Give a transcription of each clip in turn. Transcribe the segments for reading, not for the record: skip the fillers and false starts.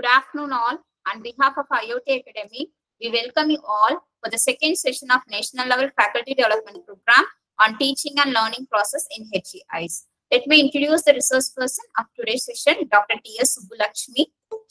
Good afternoon all. On behalf of IoT Academy, we welcome you all for the second session of National Level Faculty Development Program on Teaching and Learning Process in HEIs. Let me introduce the resource person of today's session, Dr. T.S. Subbulakshmi.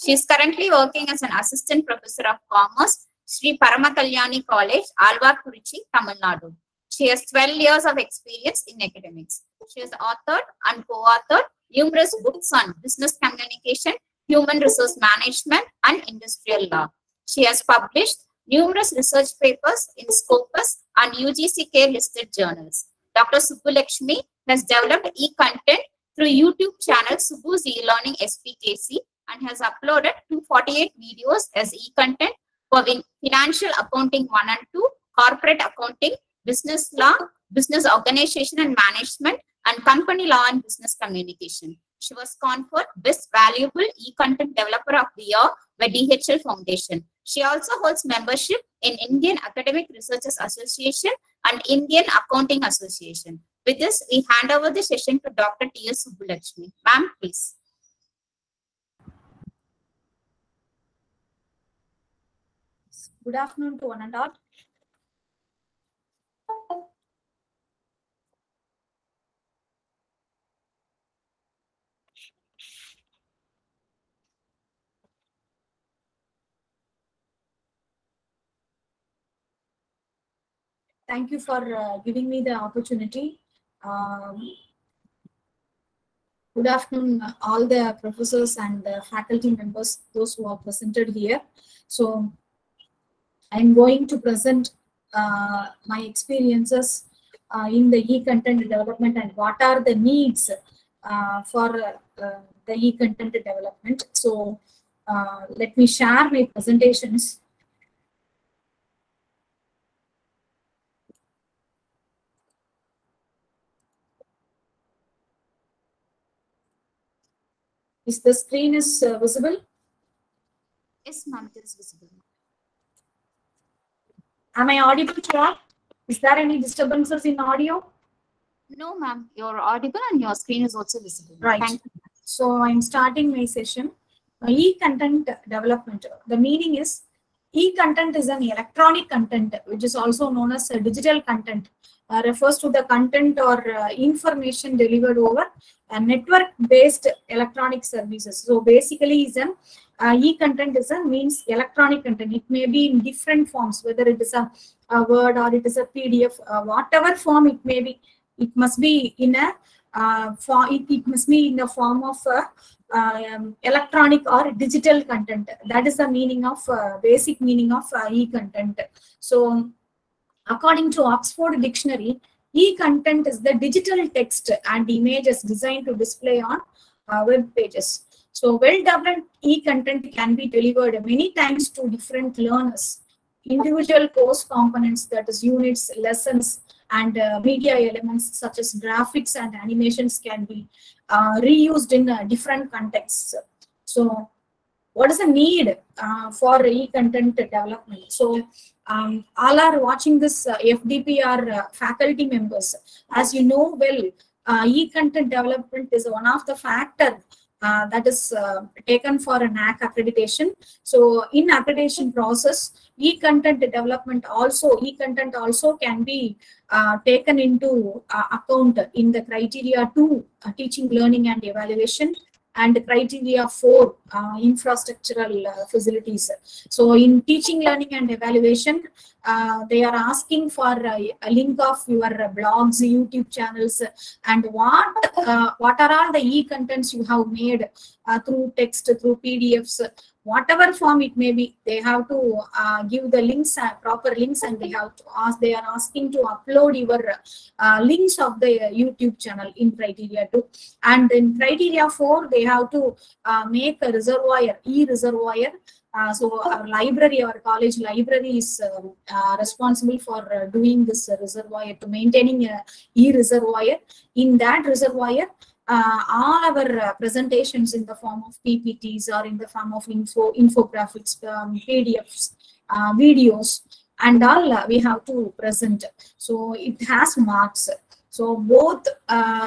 She is currently working as an Assistant Professor of Commerce, Sri Paramakalyani College, Alvakuruchi, Tamil Nadu. She has 12 years of experience in academics. She has authored and co-authored numerous books on business communication, human resource management, and industrial law. She has published numerous research papers in Scopus and UGC Care listed journals. Dr. Subbulakshmi has developed e-content through YouTube channel Subbu's e-learning SPKC and has uploaded 248 videos as e-content for financial accounting 1 and 2, corporate accounting, business law, business organization and management, and company law and business communication. She was conferred Best Valuable E-Content Developer of the Year by DHL Foundation. She also holds membership in Indian Academic Researchers Association and Indian Accounting Association. With this, we hand over the session to Dr. T.S. Subbulakshmi. Ma'am, please. Good afternoon to one and all. Thank you for giving me the opportunity. Good afternoon, all the professors and faculty members, those who are presented here. So, I'm going to present my experiences in the e-content development and what are the needs for the e-content development. So, let me share my presentations. Is the screen visible? Yes, ma'am, it is visible. Am I audible to all? Is there any disturbances in audio? No, ma'am, you're audible and your screen is also visible. Right. Thank you. So I'm starting my session. E-content development. The meaning is e-content is an electronic content, which is also known as digital content. Refers to the content or information delivered over network-based electronic services. So basically, is an e-content is a means electronic content. It may be in different forms, whether it is a Word or it is a PDF, whatever form it may be. It must be in a it must be in the form of electronic or digital content. That is the meaning of basic meaning of e-content. So, according to Oxford Dictionary, e-content is the digital text and images designed to display on web pages. So, well-developed e-content can be delivered many times to different learners. Individual course components, that is units, lessons, and media elements such as graphics and animations can be reused in different contexts. So, what is the need for e-content development? So, all are watching this FDP are faculty members. As you know well, e-content development is one of the factors that is taken for an NAAC accreditation. So, in accreditation process, e-content development also, e-content also can be taken into account in the criteria 2, teaching, learning and evaluation, and criteria 4, infrastructural facilities. So in teaching, learning and evaluation, they are asking for a link of your blogs, YouTube channels, and what are all the e-contents you have made through text, through PDFs, whatever form it may be. They have to give the links, proper links, and they have to ask. They are asking to upload your links of the YouTube channel in criteria 2, and in criteria 4 they have to make a reservoir, e-reservoir. So our library, our college library is responsible for doing this reservoir, to maintaining a e-reservoir. In that reservoir, all our presentations in the form of PPTs or in the form of infographics, PDFs, videos, and all we have to present. So it has marks. So both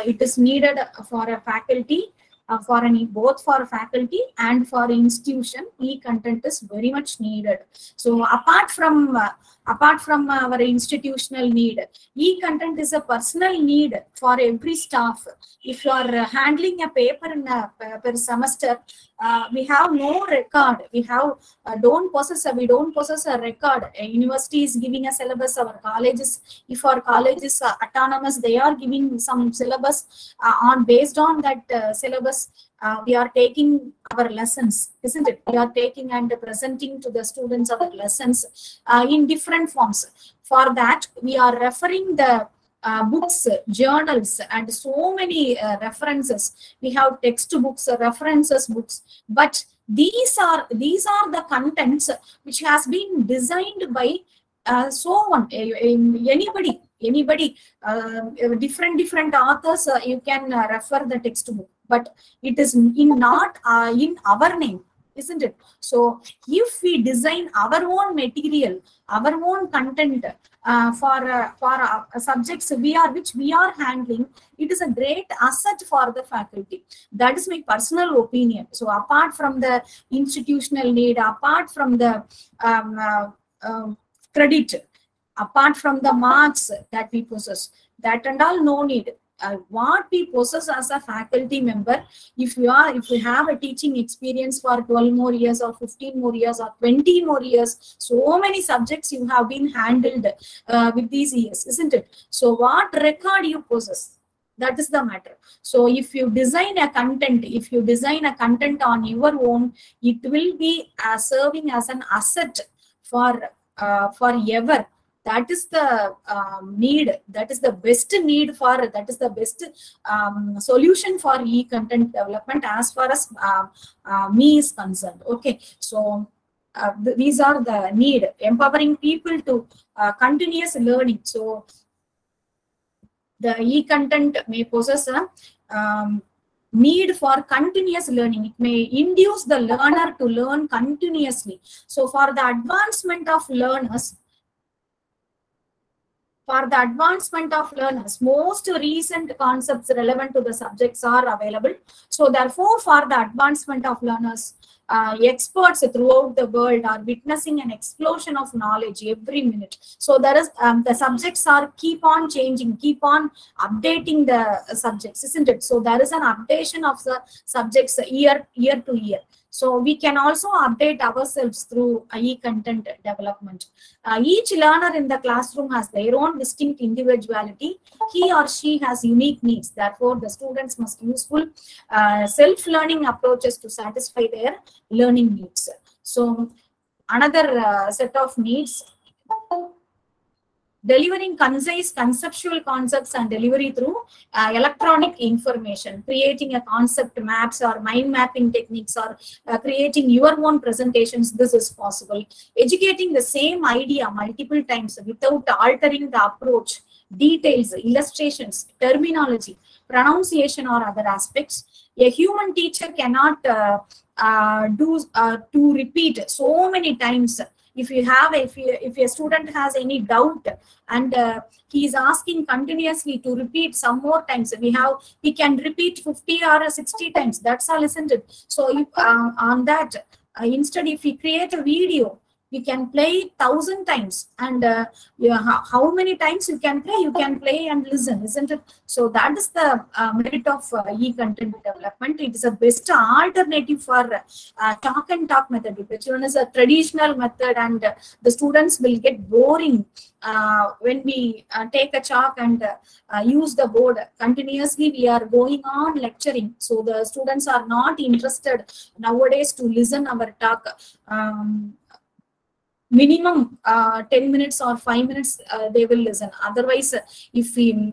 it is needed for a faculty both for faculty and for institution, e-content is very much needed. So apart from our institutional need, e-content is a personal need for every staff. If you are handling a paper in per semester, we have no record. We have we don't possess a record. A university is giving a syllabus. Our colleges, if our college is autonomous, they are giving some syllabus. Based on that syllabus, we are taking our lessons, isn't it? We are taking and presenting to the students our lessons in different forms. For that, we are referring the books, journals, and so many references. We have textbooks, references books, but these are the contents which has been designed by anybody, different authors. You can refer the textbook, but it is not in our name, isn't it? So if we design our own material, our own content for subjects which we are handling, it is a great asset for the faculty. That is my personal opinion. So apart from the institutional need, apart from the credit, apart from the marks that we possess, that and all no need. What we possess as a faculty member, if you have a teaching experience for 12 more years or 15 more years or 20 more years, so many subjects you have been handled with these years, isn't it? So what record you possess, that is the matter. So if you design a content, on your own, it will be serving as an asset for ever. That is the need. That is the best need for. That is the best solution for e-content development as far as me is concerned. Okay, so these are the need. Empowering people to continuous learning. So the e-content may possess a need for continuous learning. It may induce the learner to learn continuously. So for the advancement of learners, most recent concepts relevant to the subjects are available. So therefore, for the advancement of learners, experts throughout the world are witnessing an explosion of knowledge every minute. So there is the subjects are keep on changing, keep on updating the subjects, isn't it? So there is an updation of the subjects year to year. So we can also update ourselves through e-content development. Each learner in the classroom has their own distinct individuality. He or she has unique needs. Therefore, the students must use self-learning approaches to satisfy their learning needs. So another set of needs, delivering concise conceptual concepts and delivery through electronic information, creating a concept maps or mind mapping techniques, or creating your own presentations. This is possible. Educating the same idea multiple times without altering the approach, details, illustrations, terminology, pronunciation, or other aspects. A human teacher cannot to repeat so many times. If a student has any doubt and he is asking continuously to repeat some more times, he can repeat 50 or 60 times. That's all, isn't it? So if, on that, instead, if we create a video, we can play 1,000 times, and how many times you can play and listen, isn't it? So that is the merit of e-content development. It is a best alternative for talk and talk method, which one is a traditional method, and the students will get boring when we take a chalk and use the board continuously. We are going on lecturing, so the students are not interested nowadays to listen our talk. Minimum 10 minutes or 5 minutes they will listen. Otherwise, if we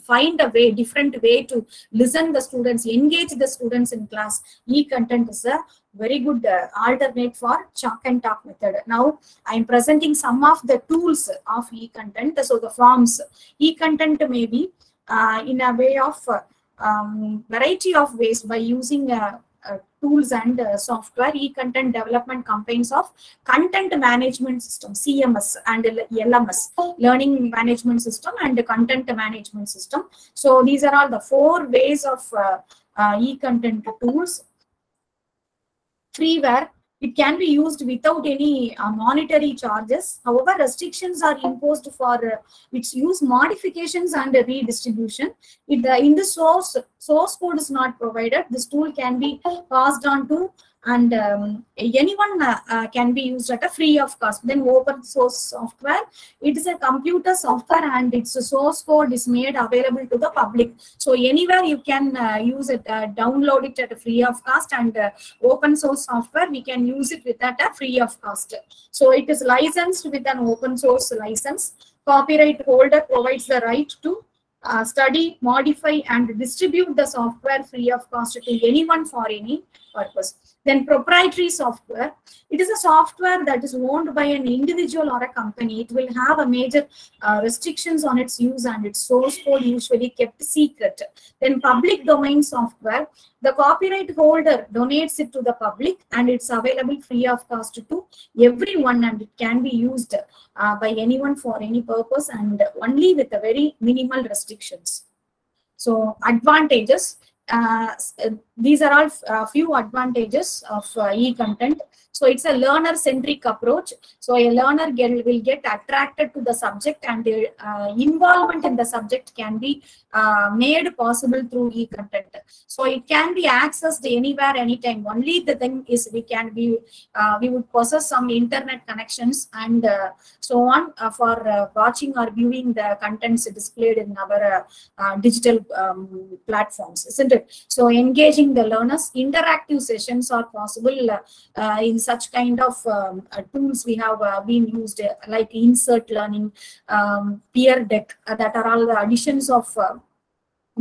find a different way to listen the students, engage the students in class, e-content is a very good alternate for chalk and talk method. Now I am presenting some of the tools of e-content. So the forms, e-content may be in a way of variety of ways by using tools and software. E-content development combines of content management system, CMS, and LMS, learning management system, and content management system. So these are all the 4 ways of e-content tools. Freeware, it can be used without any monetary charges. However, restrictions are imposed for its use, modifications, and redistribution. In the source code is not provided. This tool can be passed on to, and anyone can be used at a free of cost. Then open source software, it is a computer software and its source code is made available to the public. So anywhere you can use it, download it at a free of cost, and open source software we can use it with at a free of cost. So it is licensed with an open source license. Copyright holder provides the right to study, modify, and distribute the software free of cost to anyone for any purpose. Then proprietary software, it is a software that is owned by an individual or a company. It will have a major restrictions on its use, and its source code usually kept secret. Then public domain software, the copyright holder donates it to the public, and it's available free of cost to everyone, and it can be used by anyone for any purpose, and only with a very minimal restrictions. So advantages, these are all a few advantages of e-content. So it's a learner-centric approach. So a learner will get attracted to the subject, and involvement in the subject can be made possible through e-content. So it can be accessed anywhere, anytime. Only the thing is we would possess some internet connections and so on for watching or viewing the contents displayed in our digital platforms, isn't it? So engaging the learners, interactive sessions are possible in such kind of tools we have been used, like insert learning, peer deck, that are all the additions of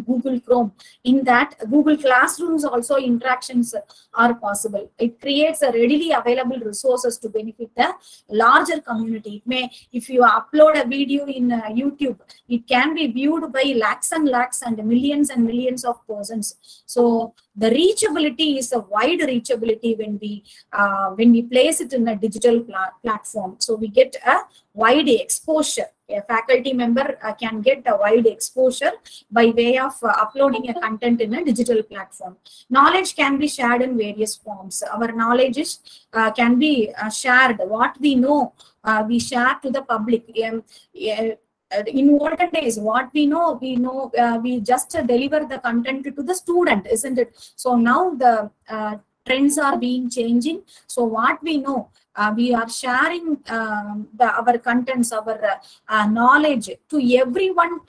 Google Chrome. In that, Google Classrooms also interactions are possible. It creates a readily available resources to benefit the larger community. It may, if you upload a video in YouTube, it can be viewed by lakhs and lakhs and millions of persons. So the reachability is a wide reachability when we place it in a digital platform. So we get a wide exposure. A faculty member can get a wide exposure by way of uploading a content in a digital platform. Knowledge can be shared in various forms. Our knowledge is, can be shared. What we know, we share to the public. In olden days, what we know, we just deliver the content to the student, isn't it? So now the trends are being changing. So what we know, we are sharing our contents, our knowledge to everyone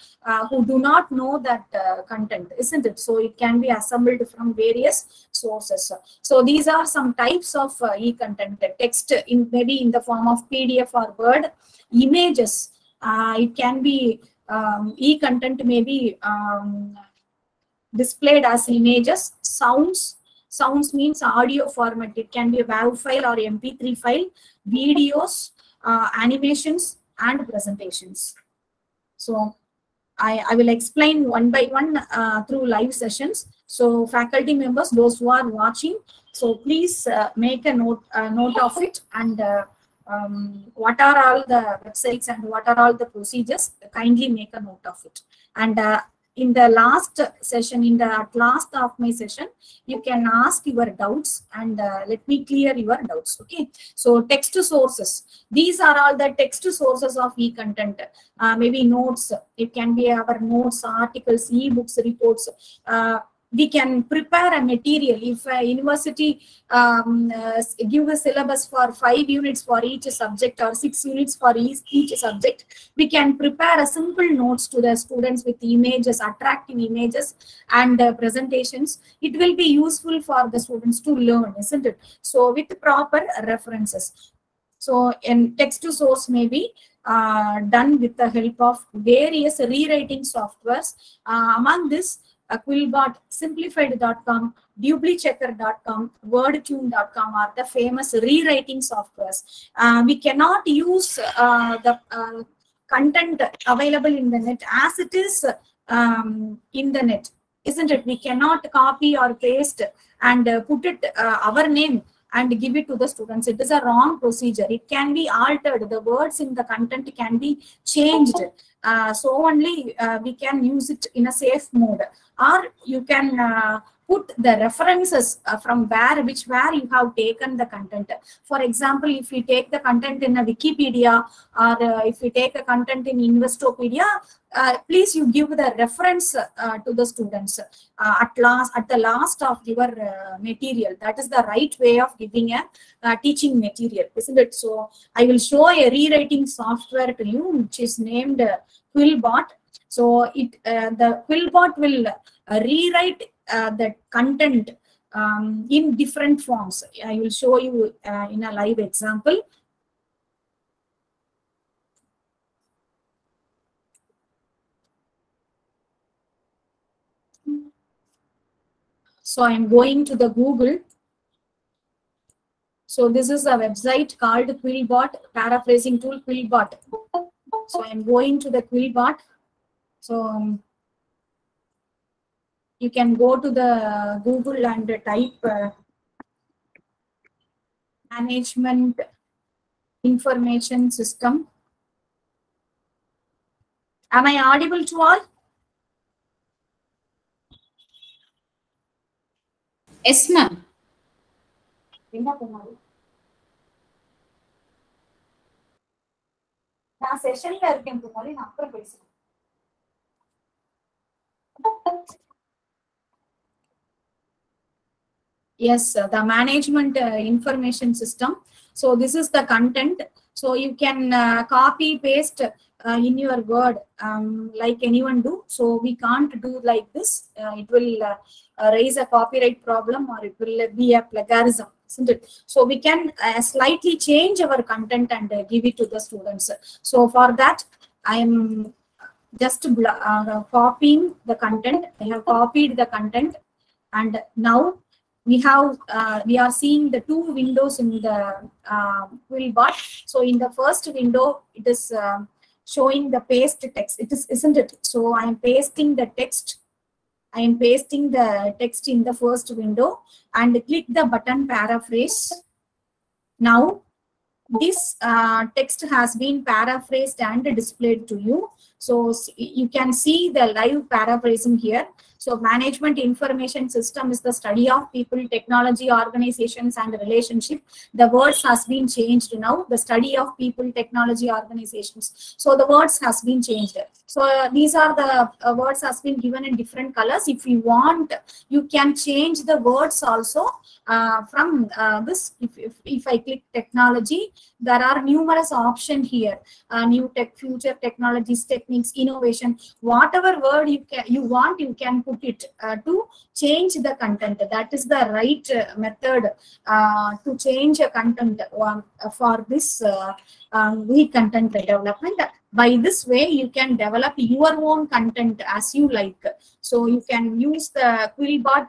who do not know that content, isn't it? So it can be assembled from various sources. So these are some types of e-content. Text maybe in the form of PDF or Word. Images, it can be e-content may be displayed as images. Sounds means audio format. It can be a WAV file or MP3 file. Videos, animations, and presentations. So I will explain one by one through live sessions. So faculty members, those who are watching, so please make a note of it, and what are all the websites and what are all the procedures, kindly make a note of it. And in the last session, at last of my session, you can ask your doubts, and let me clear your doubts. Okay. So text sources. These are all the text sources of e-content. Maybe notes. It can be our notes, articles, e-books, reports. We can prepare a material. If a university give a syllabus for 5 units for each subject or 6 units for each subject, we can prepare a simple notes to the students with images, attractive images, and presentations. It will be useful for the students to learn, isn't it? So with proper references. So in text to source may be done with the help of various rewriting softwares. Among this, Quillbot, Simplified.com, Duplychecker.com, Wordtune.com are the famous rewriting softwares. We cannot use the content available in the net as it is in the net. isn't it? We cannot copy or paste and put it our name and give it to the students. It is a wrong procedure. It can be altered. The words in the content can be changed. So only we can use it in a safe mode. Or you can put the references from where you have taken the content. For example, if we take the content in a Wikipedia, or if we take a content in Investopedia, please you give the reference to the students at the last of your material. That is the right way of giving a teaching material, isn't it? So I will show a rewriting software to you, which is named Quillbot. So the Quillbot will rewrite the content in different forms. I will show you in a live example. So I'm going to the Google. So this is a website called Quillbot, paraphrasing tool Quillbot. So I'm going to the Quillbot. So you can go to the Google and type management information system. Am I audible to all? Yes, ma'am. நான் செஷன்ல இருக்கேன் குமாரி, நான் அப்புறம் பேசுறேன். Yes, the management information system. So this is the content. So you can copy paste in your Word like anyone do. So we can't do like this. It will raise a copyright problem, or it will be a plagiarism, isn't it? So we can slightly change our content and give it to the students. So for that, I am just copying the content. I have copied the content, and now we are seeing the two windows in the Quillbot. So in the first window, it is showing the paste text. It is, isn't it? So I am pasting the text. I am pasting the text in the first window and click the button paraphrase. Now this text has been paraphrased and displayed to you. So you can see the live paraphrasing here. So management information system is the study of people, technology, organizations, and relationship. The words has been changed now. The study of people, technology, organizations. So the words has been changed. So these are the words has been given in different colors. If you want, you can change the words also from this. If I click technology, there are numerous options here. New tech, future technologies, techniques, innovation. Whatever word you want, you can put it to change the content. That is the right method to change a content for this content development. By this way, you can develop your own content as you like. So you can use the Quillbot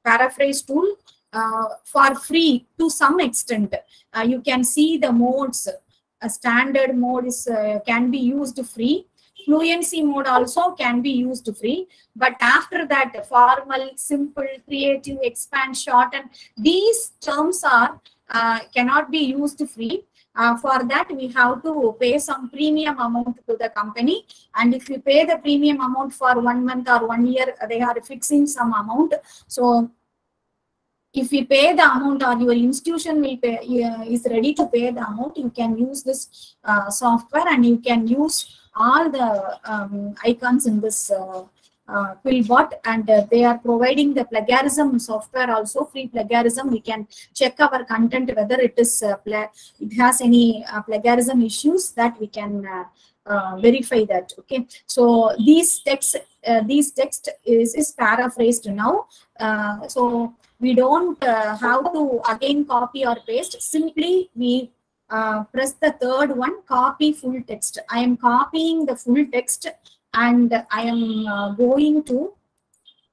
paraphrase tool for free to some extent. You can see the modes. A standard mode is can be used free. Fluency mode also can be used free. But after that, formal, simple, creative, expand, shorten, these terms are cannot be used free. For that, we have to pay some premium amount to the company. And if you pay the premium amount for 1 month or 1 year, they are fixing some amount. So if you pay the amount, or your institution will pay, is ready to pay the amount, you can use this software, and you can use all the icons in this Quillbot, and they are providing the plagiarism software also, free plagiarism. We can check our content whether it is it has any plagiarism issues, that we can verify that. Okay, so these text is paraphrased now. So we don't have to again copy or paste. Simply we press the third one, copy full text. I am copying the full text, and I am going to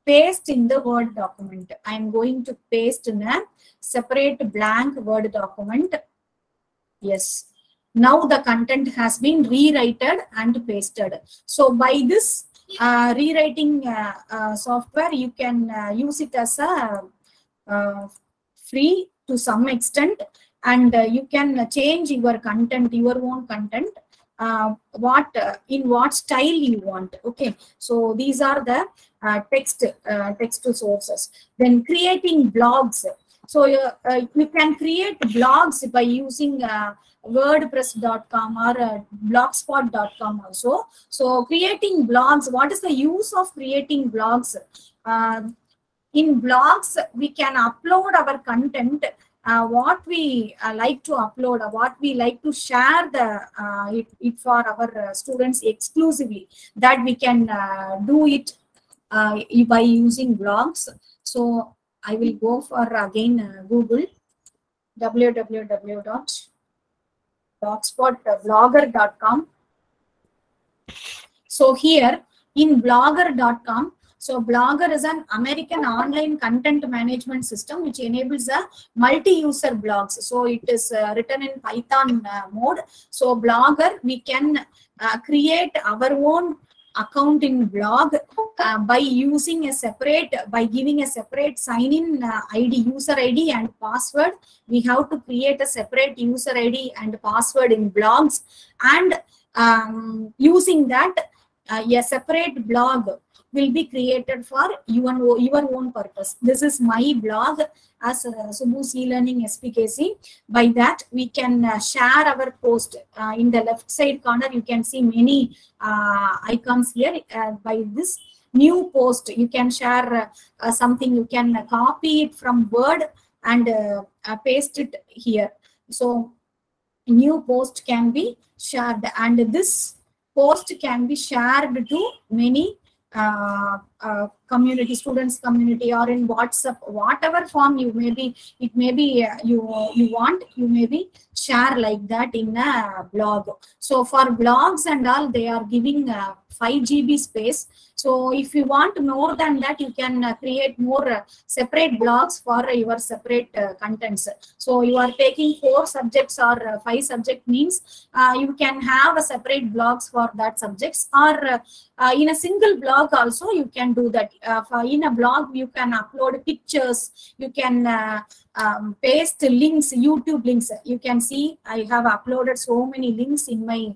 paste in the Word document. I am going to paste in a separate blank Word document. Yes. Now the content has been rewritten and pasted. So by this, rewriting software, you can use it as a free to some extent, and you can change your content, your own content, in what style you want. Okay, so these are the text sources. Then creating blogs. So you can create blogs by using wordpress.com or blogspot.com also. So creating blogs, what is the use of creating blogs? In blogs, we can upload our content, what we like to upload, or what we like to share it for our students exclusively, that we can do it by using blogs. So I will go for again Google www.blogspot.blogger.com. So here in blogger.com, so Blogger is an American online content management system which enables a multi-user blogs. So it is written in Python mode. So Blogger, we can create our own account in blog by using a separate, by giving a separate sign-in ID, user ID and password. We have to create a separate user ID and password in blogs, and using that a separate blog will be created for your own purpose. This is my blog as Subhu's e-learning SPKC. By that, we can share our post. In the left side corner, you can see many icons here. By this new post, you can share something. You can copy it from Word and paste it here. So new post can be shared, and this post can be shared to many community, students community, or in WhatsApp, whatever form you may be, it may be you want, you may be share like that in a blog. So for blogs and all, they are giving 5 GB space. So if you want more than that, you can create more separate blogs for your separate contents. So you are taking 4 subjects or 5 subject means you can have a separate blogs for that subjects, or in a single blog also you can do that. In a blog, you can upload pictures, you can paste links, YouTube links. You can see I have uploaded so many links in my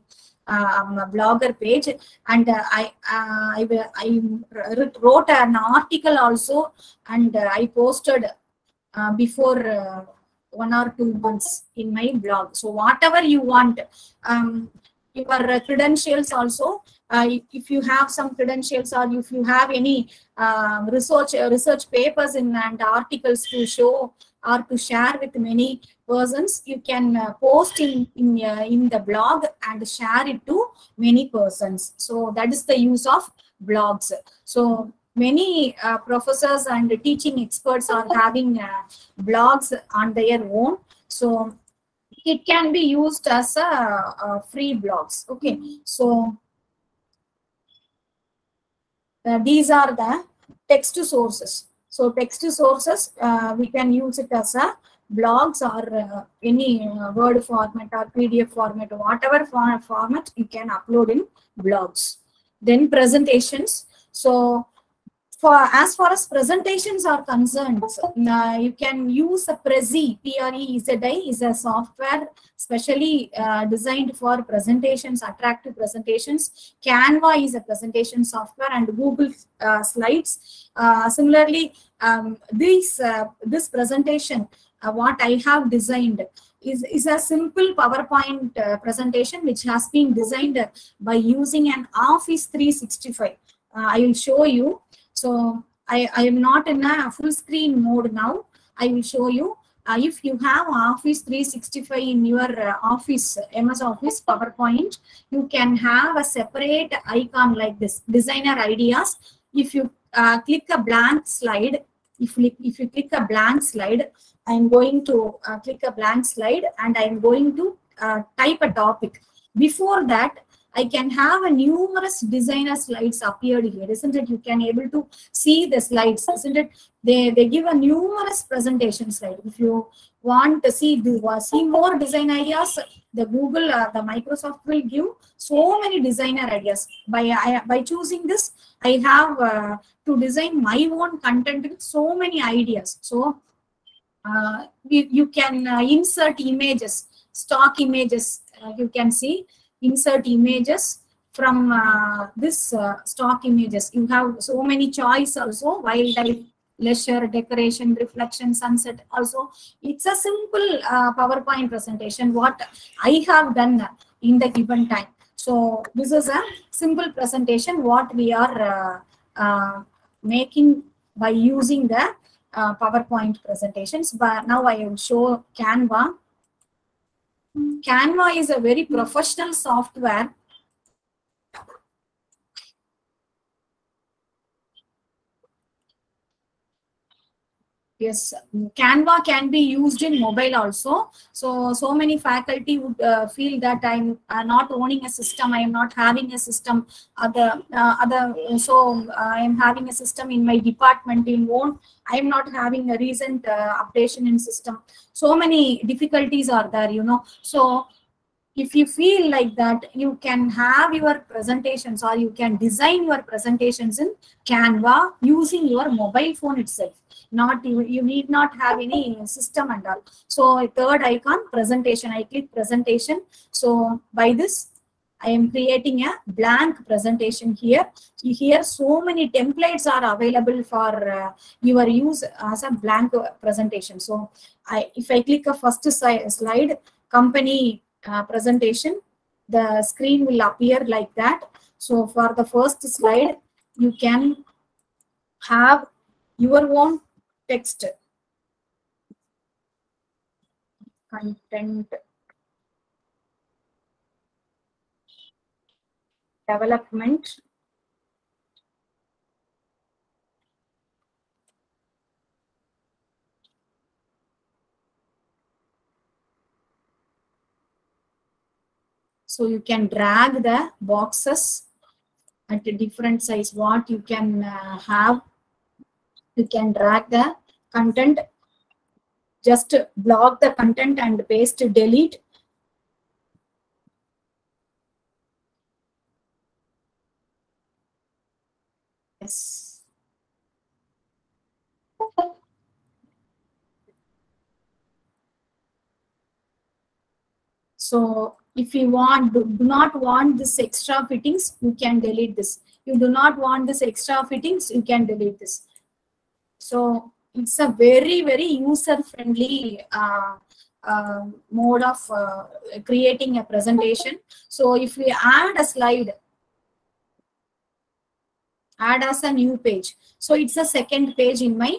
blogger page, and I wrote an article also, and I posted before 1 or 2 months in my blog. So whatever you want, your credentials also, if you have some credentials, or if you have any research papers and articles to show or to share with many persons, you can post in the blog and share it to many persons. So that is the use of blogs. So many professors and teaching experts are having blogs on their own. So it can be used as a free blogs. Okay, so these are the text sources. So text sources, we can use it as a blogs, or any Word format or PDF format, whatever format you can upload in blogs. Then presentations. So as far as presentations are concerned, you can use a Prezi, Prezi is a software specially designed for presentations, attractive presentations. Canva is a presentation software, and Google Slides. Similarly, this presentation, what I have designed is a simple PowerPoint presentation which has been designed by using an Office 365. I will show you. So I am not in a full screen mode now. I will show you. If you have Office 365 in your Office, MS Office PowerPoint, you can have a separate icon like this, designer ideas. If you click a blank slide, if you click a blank slide, I'm going to click a blank slide, and I'm going to type a topic. Before that, I can have a numerous designer slides appeared here, isn't it? You can able to see the slides, isn't it? They give a numerous presentation slide. If you want to see more design ideas, the Google, the Microsoft will give so many designer ideas. By choosing this, I have to design my own content with so many ideas. So you can insert images, stock images. You can see insert images from this stock images. You have so many choice also, wildlife, leisure, decoration, reflection, sunset. Also, it's a simple PowerPoint presentation what I have done in the given time. So this is a simple presentation what we are making by using the PowerPoint presentations. But now I will show Canva. Canva is a very professional software. Yes, Canva can be used in mobile also. So many faculty would feel that I'm not owning a system. I am not having a system. So I am having a system in my department in own. I am not having a recent updation in system. So many difficulties are there, you know. So if you feel like that, you can have your presentations or you can design your presentations in Canva using your mobile phone itself. Not you need not have any system and all. So third icon, presentation. I click presentation. So by this, I am creating a blank presentation here. Here, so many templates are available for your use as a blank presentation. So if I click a first slide, company presentation, the screen will appear like that. So for the first slide, you can have your own text, content development, so you can drag the boxes at a different size. What you can have, you can drag the content, just block the content and paste, delete. Yes. So if you do not want this extra fittings, you can delete this. You do not want this extra fittings, you can delete this. So it's a very, very user-friendly mode of creating a presentation. So if we add a slide, add as a new page. So it's a second page in my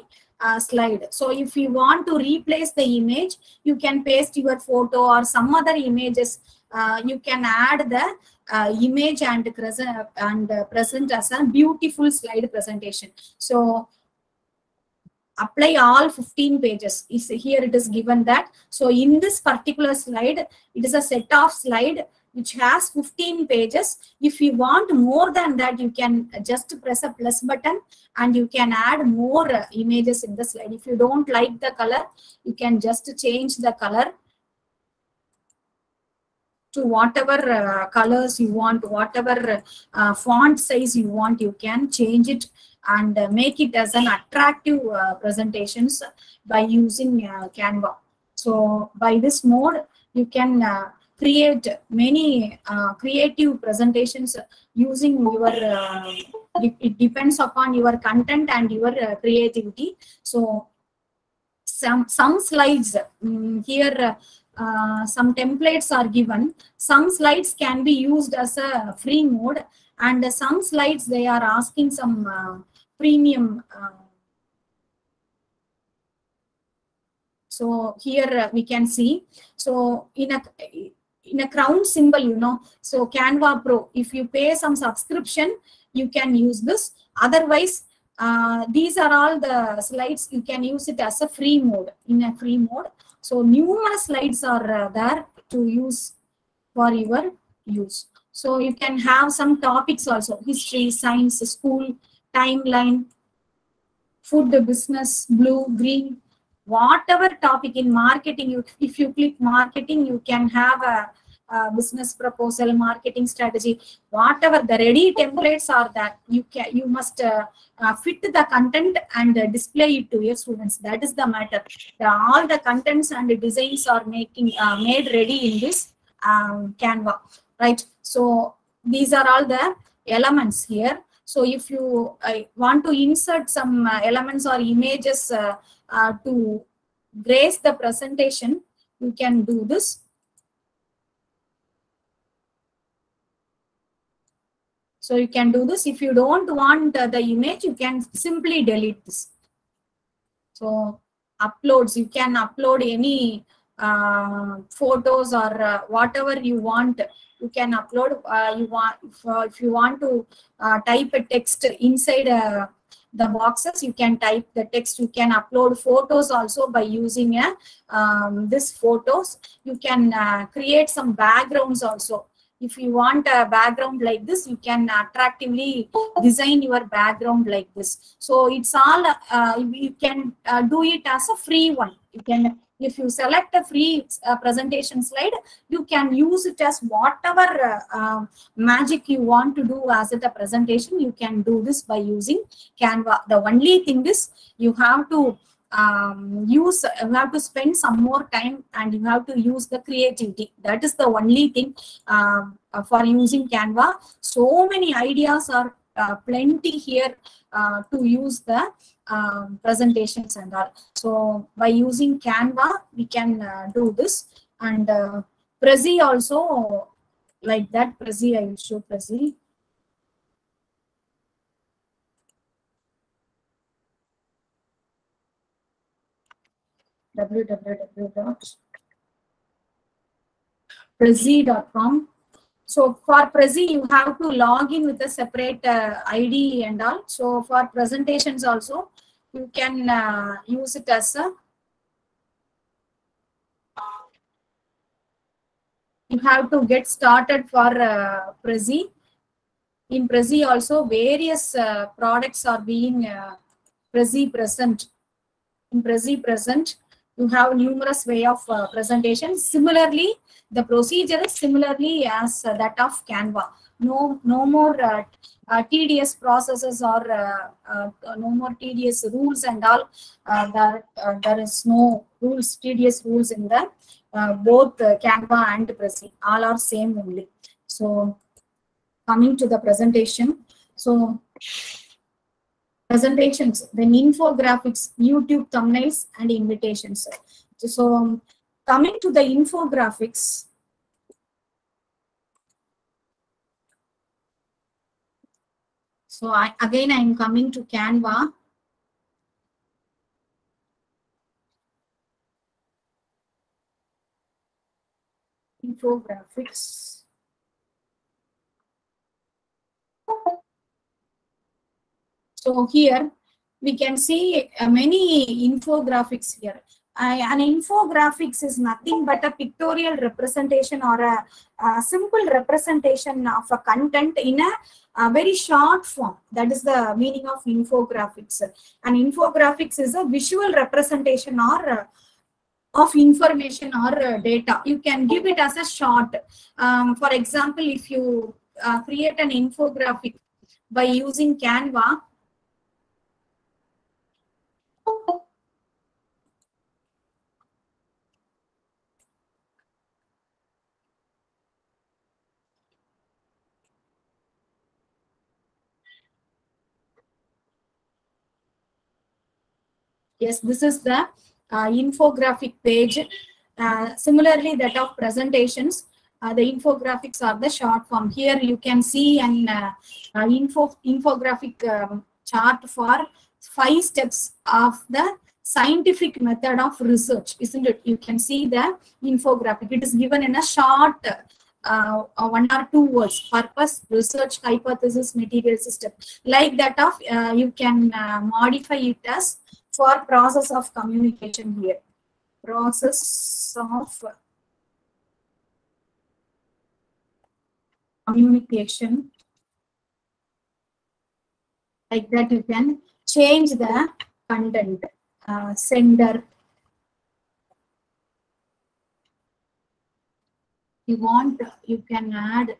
slide. So if you want to replace the image, you can paste your photo or some other images. You can add the image and present as a beautiful slide presentation. So apply all 15 pages. Here it is given that. So in this particular slide, it is a set of slide which has 15 pages. If you want more than that, you can just press a plus button and you can add more images in the slide. If you don't like the color, you can just change the color to whatever colors you want, whatever font size you want, you can change it and make it as an attractive presentations by using Canva. So by this mode, you can create many creative presentations using your, it depends upon your content and your creativity. So some slides here, some templates are given. Some slides can be used as a free mode, and some slides they are asking some premium. So here we can see. So in a crown symbol, you know, so Canva Pro, if you pay some subscription, you can use this. Otherwise, these are all the slides. You can use it as a free mode, in a free mode. So numerous slides are there to use for your use. So you can have some topics also: history, science, school, timeline, food, business, blue, green, whatever topic in marketing, if you click marketing, you can have a business proposal, marketing strategy, whatever the ready templates are, that you must fit the content and display it to your students. That is the matter. All the contents and the designs are made ready in this Canva, right? So these are all the elements here. So if you want to insert some elements or images to grace the presentation, you can do this. So you can do this. If you don't want the image, you can simply delete this. So uploads, you can upload any photos or whatever you want. You can upload. If you want to type a text inside the boxes, you can type the text. You can upload photos also by using this photos. You can create some backgrounds also. If you want a background like this, you can attractively design your background like this. So it's all, you can do it as a free one. You can, if you select a free presentation slide, you can use it as whatever magic you want to do as a presentation. You can do this by using Canva. The only thing is you have to you have to spend some more time, and you have to use the creativity. That is the only thing for using Canva. So many ideas are plenty here to use the presentations and all. So by using Canva, we can do this. And Prezi also like that. Prezi, I will show Prezi. www.prezi.com. So for Prezi, you have to log in with a separate ID and all. So for presentations also, you can use it as a, you have to get started for Prezi. In Prezi also, various products are being Prezi present. In Prezi present, you have numerous way of presentation. Similarly, the procedure is similarly as that of Canva. No more tedious processes or no more tedious rules and all. There is no rules, tedious rules in the both Canva and Prezi. All are same only. So coming to the presentation. So presentations, then infographics, YouTube thumbnails, and invitations. So coming to the infographics, so again I'm coming to Canva. Infographics. So here we can see many infographics here. An infographics is nothing but a pictorial representation or a simple representation of a content in a very short form. That is the meaning of infographics. An infographics is a visual representation or of information or data. You can give it as a short. For example, if you create an infographic by using Canva, yes, this is the infographic page. Similarly, that of presentations, the infographics are the short form. Here you can see an infographic chart for 5 steps of the scientific method of research, isn't it? You can see the infographic. It is given in a short 1 or 2 words: purpose, research, hypothesis, material system. Like that of you can modify it as for process of communication here. Process of communication. Like that, you can change the content, sender, you want, you can add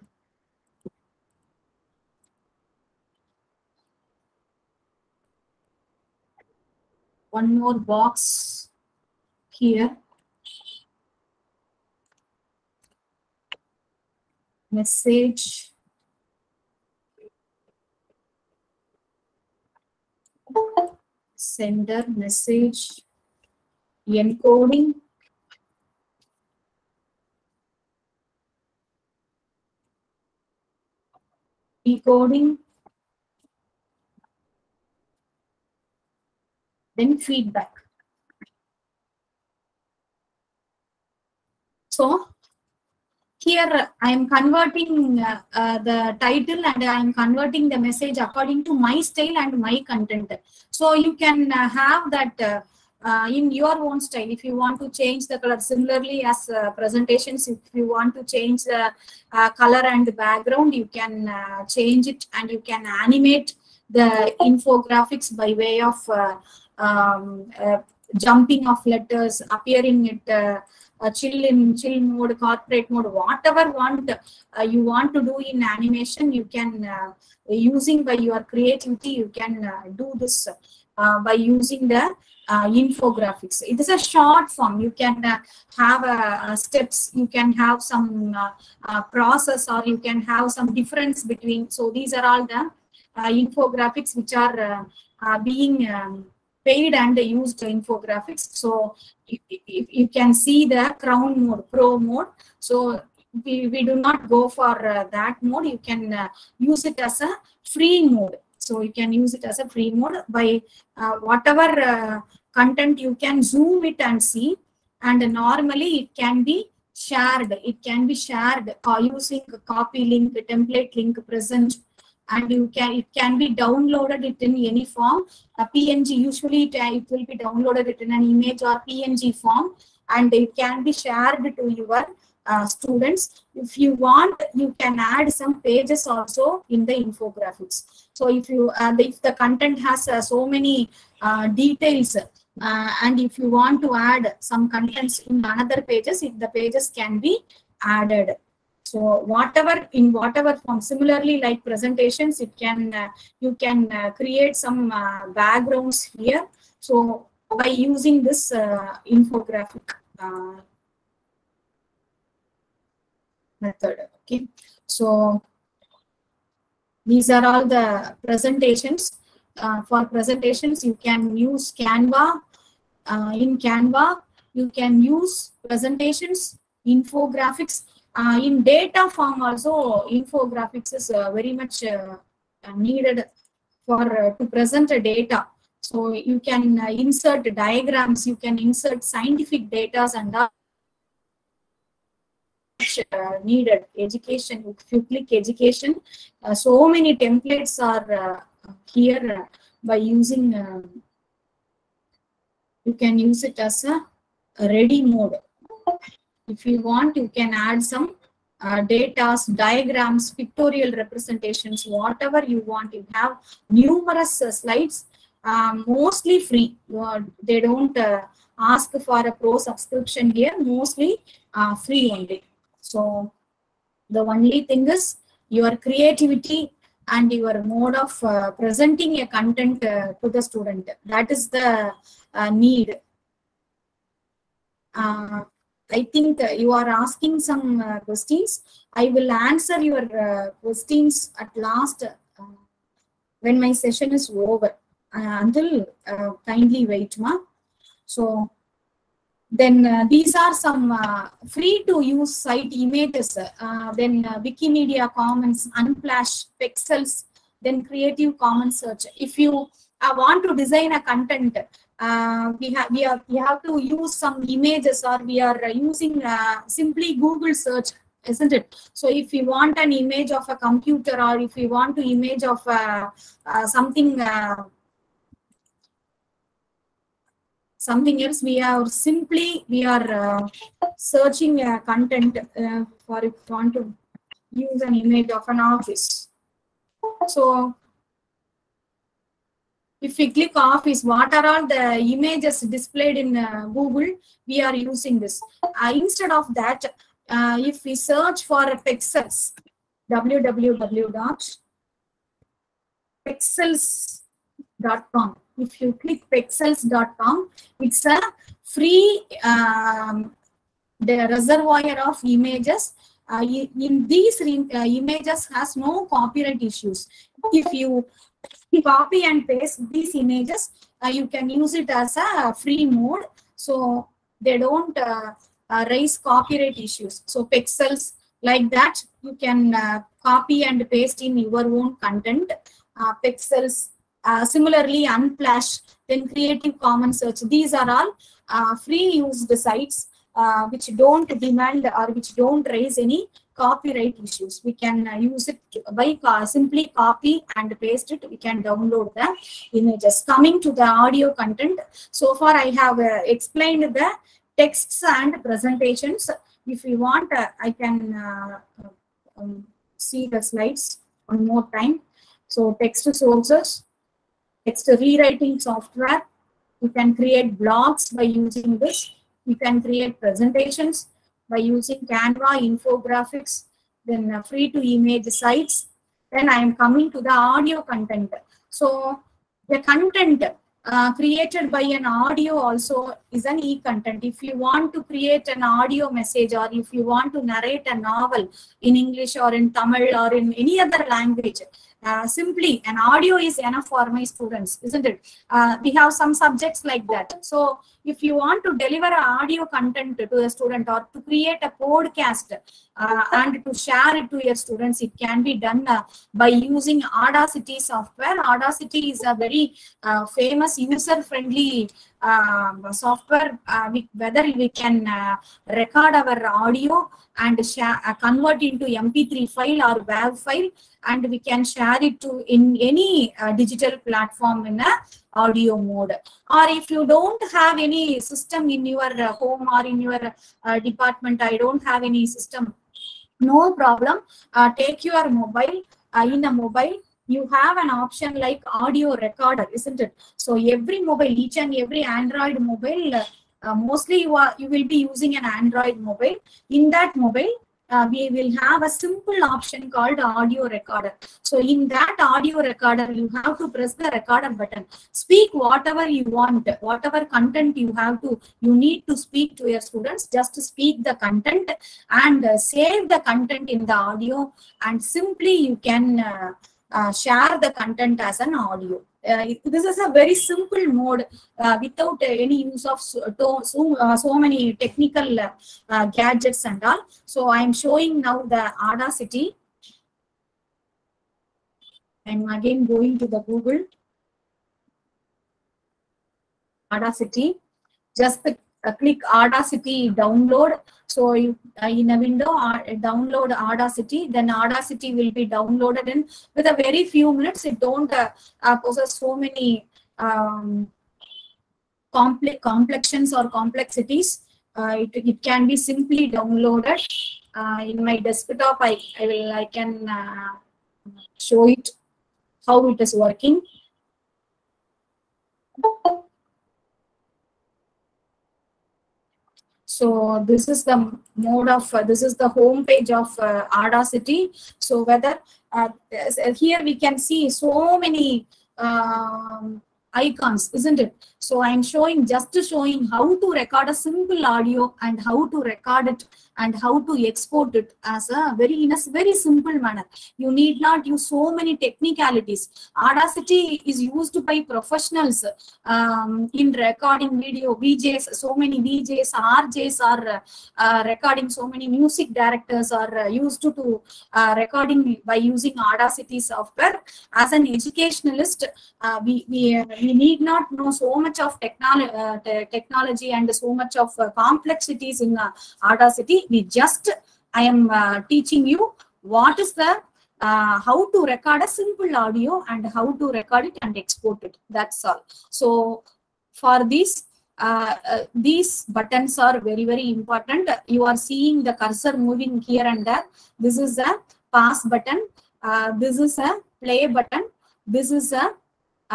one more box here. Message. Sender message. Encoding. Decoding. Then feedback. So here I am converting the title and I am converting the message according to my style and my content. So you can have that in your own style. If you want to change the color, similarly as presentations, if you want to change the color and the background, you can change it, and you can animate the infographics by way of jumping of letters, appearing it chill mode, corporate mode, whatever you want to do in animation, you can using by your creativity, you can do this by using the infographics. It is a short form. You can have steps, you can have some process, or you can have some difference between. So these are all the infographics which are being paid and used infographics. So you can see the crown mode, pro mode. So we do not go for that mode. You can use it as a free mode. So you can use it as a free mode by whatever content you can zoom it and see. And normally it can be shared. It can be shared using a copy link, template link present. And it can be downloaded it in any form. A PNG, usually it will be downloaded it in an image or PNG form, and it can be shared to your students. If you want, you can add some pages also in the infographics. So if the content has so many details, and if you want to add some contents in another pages, the pages can be added. So in whatever form, similarly like presentations, it can you can create some backgrounds here. So by using this infographic method. Okay, so these are all the presentations. For presentations, you can use Canva. In Canva, you can use presentations, infographics. In data form also, infographics is very much needed for to present a data. So you can insert diagrams, you can insert scientific data, and needed. Education, if you click education, so many templates are here by using, you can use it as a ready mode. If you want, you can add some data, diagrams, pictorial representations, whatever you want. You have numerous slides, mostly free. They don't ask for a pro subscription here, mostly free only. So the only thing is your creativity and your mode of presenting a content to the student. That is the need. I think you are asking some questions. I will answer your questions at last when my session is over. Until kindly wait, ma. So then these are some free to use site images. Then Wikimedia Commons, Unsplash, Pexels, then Creative Commons search. If you want to design a content, we have to use some images, or we are using simply Google search, isn't it? So if you want an image of a computer, or if you want to image of something else, we are searching content for if you want to use an image of an office. So if we click office, what are all the images displayed in Google? We are using this. Instead of that, if we search for pixels, www.pixels.com. If you click pixels.com, it's a free the reservoir of images. In these images has no copyright issues. If you copy and paste these images, you can use it as a free mode, so they don't raise copyright issues. So pixels like that, you can copy and paste in your own content. Pixels, similarly Unsplash, then Creative Commons Search. These are all free used sites which don't demand or which don't raise any copyright issues. We can use it by simply copy and paste it. We can download the images. Coming to the audio content, so far I have explained the texts and presentations. If you want, I can see the slides one more time. So text sources, text rewriting software. You can create blogs by using this. You can create presentations by using Canva, Infographics, then free to image sites. Then I am coming to the audio content. So the content created by an audio also is an e-content. If you want to create an audio message, or if you want to narrate a novel in English or in Tamil or in any other language, simply an audio is enough for my students, isn't it? We have some subjects like that. So if you want to deliver audio content to a student, or to create a podcast and to share it to your students, it can be done by using Audacity software. Audacity is a very famous user-friendly software. Whether we can record our audio and share, convert into MP3 file or WAV file, and we can share it to in any digital platform in a audio mode. Or if you don't have any system in your home or in your department, I don't have any system, no problem. Take your mobile. In a mobile, you have an option like audio recorder, isn't it? So every mobile, each and every Android mobile, mostly you will be using an Android mobile. In that mobile, we will have a simple option called audio recorder. So in that audio recorder, you have to press the recorder button. Speak whatever you want, whatever content you need to speak to your students. Just speak the content and save the content in the audio, and simply you can share the content as an audio. This is a very simple mode without any use of so many technical gadgets and all. So I am showing now the Audacity. I'm again going to the Google Audacity. Just click Audacity download. So you, in a window, download Audacity. Then Audacity will be downloaded in with a very few minutes. It don't possess so many complexions or complexities. It can be simply downloaded. In my desktop, I can show it how it is working. So this is the mode of this is the home page of Audacity. So whether here we can see so many icons, isn't it? So I'm showing how to record a simple audio and how to record it and how to export it as a in a very simple manner. You need not use so many technicalities. Audacity is used by professionals in recording video. VJs, so many VJs, RJs are recording. So many music directors are used to recording by using Audacity software. As an educationalist, we need not know so much of technology and so much of complexities in Audacity. I am teaching you what is the how to record a simple audio and how to record it and export it. That's all. So for this, these buttons are very, very important. You are seeing the cursor moving here and there. This is a pause button. This is a play button. This is a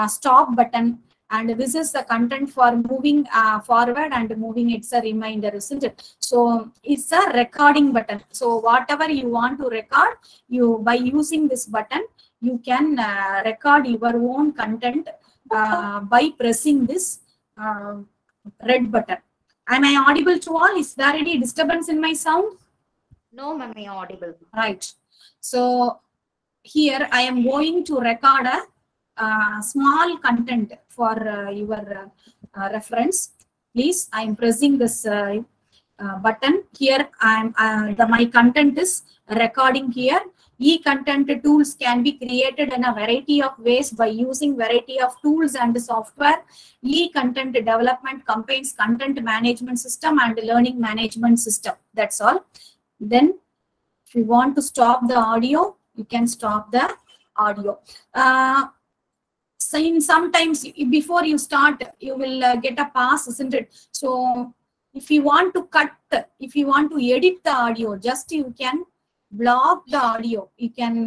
stop button. And this is the content for moving forward and moving. It's a reminder, isn't it? So it's a recording button. So whatever you want to record, you by using this button, you can record your own content by pressing this red button. Am I audible to all? Is there any disturbance in my sound? No, ma'am, you're audible. Right. So here I am going to record a small content for your reference. Please, I am pressing this button here. My content is recording here. E-content tools can be created in a variety of ways by using variety of tools and software. E-content development combines content management system and learning management system. That's all. Then if you want to stop the audio, you can stop the audio. Sometimes before you start, you will get a pass, isn't it? So if you want to cut, if you want to edit the audio, just you can block the audio. You can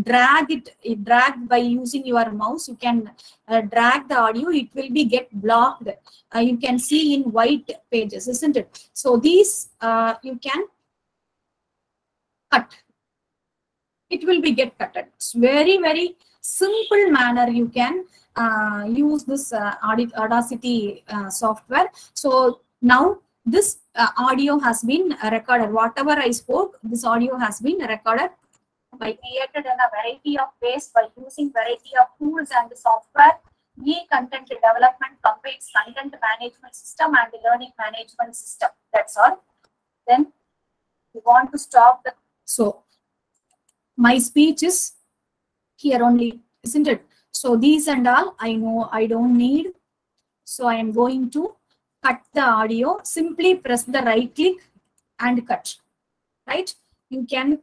drag by using your mouse. You can drag the audio. It will be get blocked. You can see in white pages, isn't it? So these you can cut. It will be get cut. It's very simple manner you can use this Audacity software. So now this audio has been recorded. Whatever I spoke, this audio has been recorded by created in a variety of ways by using variety of tools and software. E-content development combines content management system and learning management system. That's all. Then you want to stop the. So my speech is here only, isn't it? So these and all I know I don't need. So I am going to cut the audio. Simply press the right click and cut. Right? You can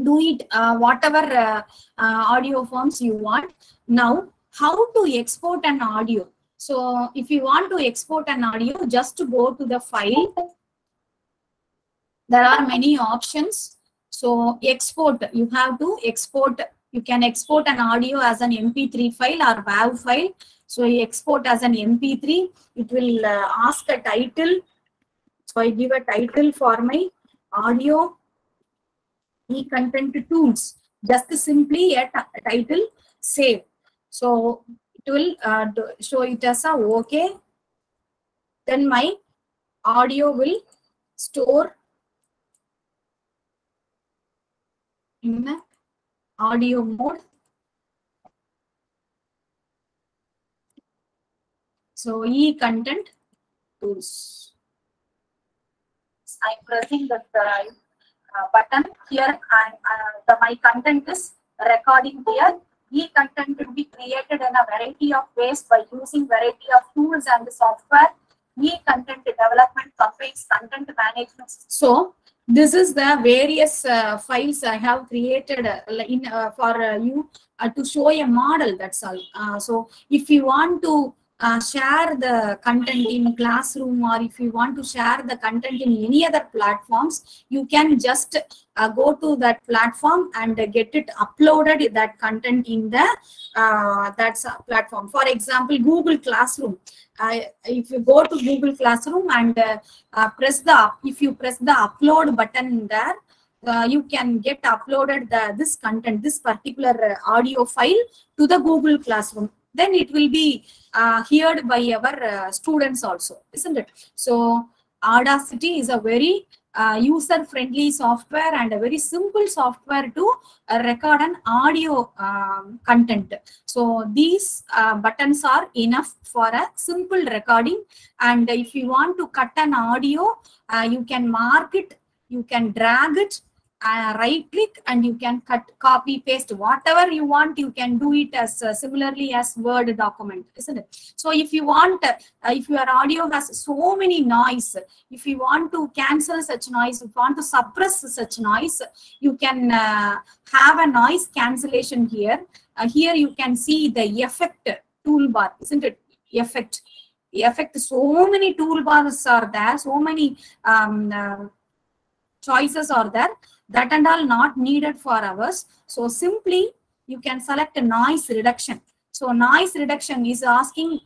do it whatever audio forms you want. Now, how to export an audio? So if you want to export an audio, just to go to the file. There are many options. So export, you have to export. You can export an audio as an MP3 file or WAV file. So you export as an MP3. It will ask a title. So I give a title for my audio e-content tools. Just simply a title, save. So it will show it as a OK. Then my audio will store in the audio mode. So e-content tools. I'm pressing the button here, and my content is recording here. E-content will be created in a variety of ways by using variety of tools and software. E-content development combines content management. So this is the various files I have created for you to show a model. That's all. So if you want to share the content in classroom, or if you want to share the content in any other platforms, you can just go to that platform and get it uploaded, that content in the that's a platform. For example, Google Classroom. If you go to Google Classroom and if you press the upload button there, you can get uploaded this content, this particular audio file to the Google Classroom. Then it will be heard by our students also, isn't it? So Audacity is a very user-friendly software and a very simple software to record an audio content. So these buttons are enough for a simple recording. And if you want to cut an audio, you can mark it, you can drag it, right click, and you can cut, copy, paste, whatever you want. You can do it as similarly as Word document, isn't it? So if you want, if your audio has so many noise, if you want to cancel such noise, if you want to suppress such noise, you can have a noise cancellation here. Here you can see the effect toolbar, isn't it? Effect, so many toolbars are there, so many choices are there. That and all not needed for ours. So simply you can select a noise reduction. So noise reduction is asking,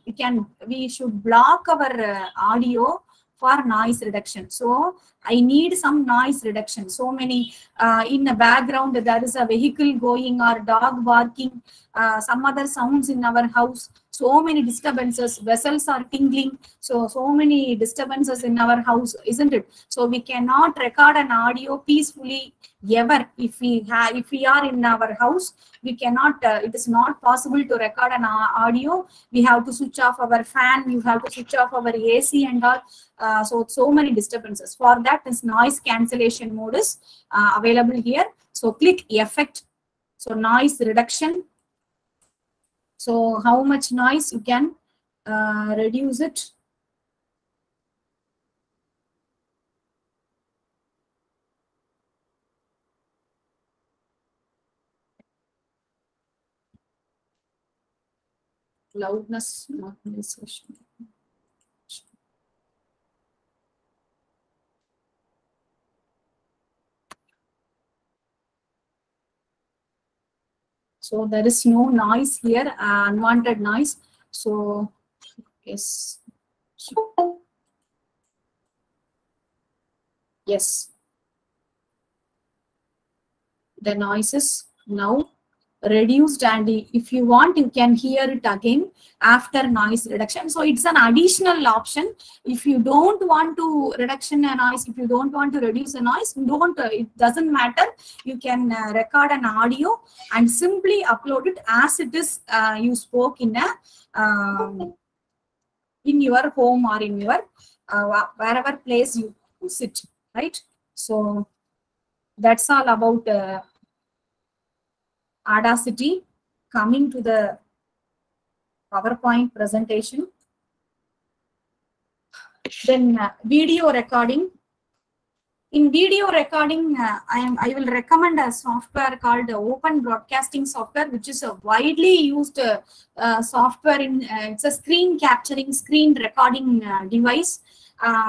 we should block our audio for noise reduction. So I need some noise reduction. So many in the background there is a vehicle going or dog barking, some other sounds in our house. So many disturbances, vessels are tingling. So many disturbances in our house, isn't it? So we cannot record an audio peacefully ever. If we are in our house, we cannot. It is not possible to record an audio. We have to switch off our fan. You have to switch off our AC and all. So many disturbances. For that, this noise cancellation mode is available here. So click effect. So noise reduction. So how much noise you can reduce it? Loudness normalization. So there is no noise here, unwanted noise. So yes, yes, the noise is now reduced, and if you want you can hear it again after noise reduction. So it's an additional option. If you don't want to reduction a noise, if you don't want to reduce a noise, it doesn't matter. You can record an audio and simply upload it as it is. You spoke in your home or in your wherever place you sit, right? So that's all about Audacity. Coming to the PowerPoint presentation, then video recording. In video recording, I will recommend a software called Open Broadcasting Software, which is a widely used software. It's a screen capturing, screen recording device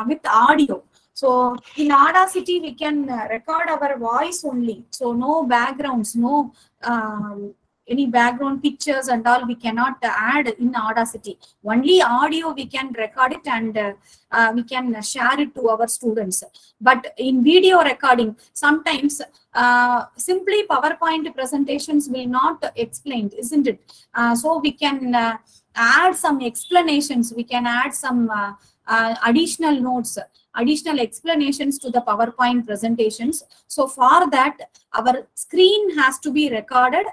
with audio. So in Audacity, we can record our voice only. So no backgrounds, no any background pictures and all we cannot add in Audacity. Only audio we can record it and we can share it to our students. But in video recording, sometimes simply PowerPoint presentations will not explain, isn't it? So we can add some explanations. We can add some additional notes, additional explanations to the PowerPoint presentations. So for that, our screen has to be recorded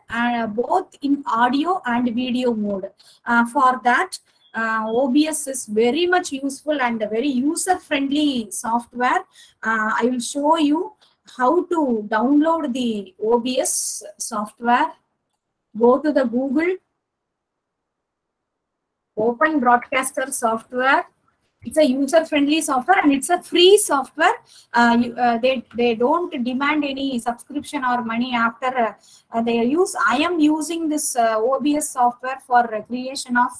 both in audio and video mode. For that, OBS is very much useful and a very user-friendly software. I will show you how to download the OBS software. Go to the Google Open Broadcaster Software. It's a user-friendly software and it's a free software. They don't demand any subscription or money after they use. I am using this OBS software for creation of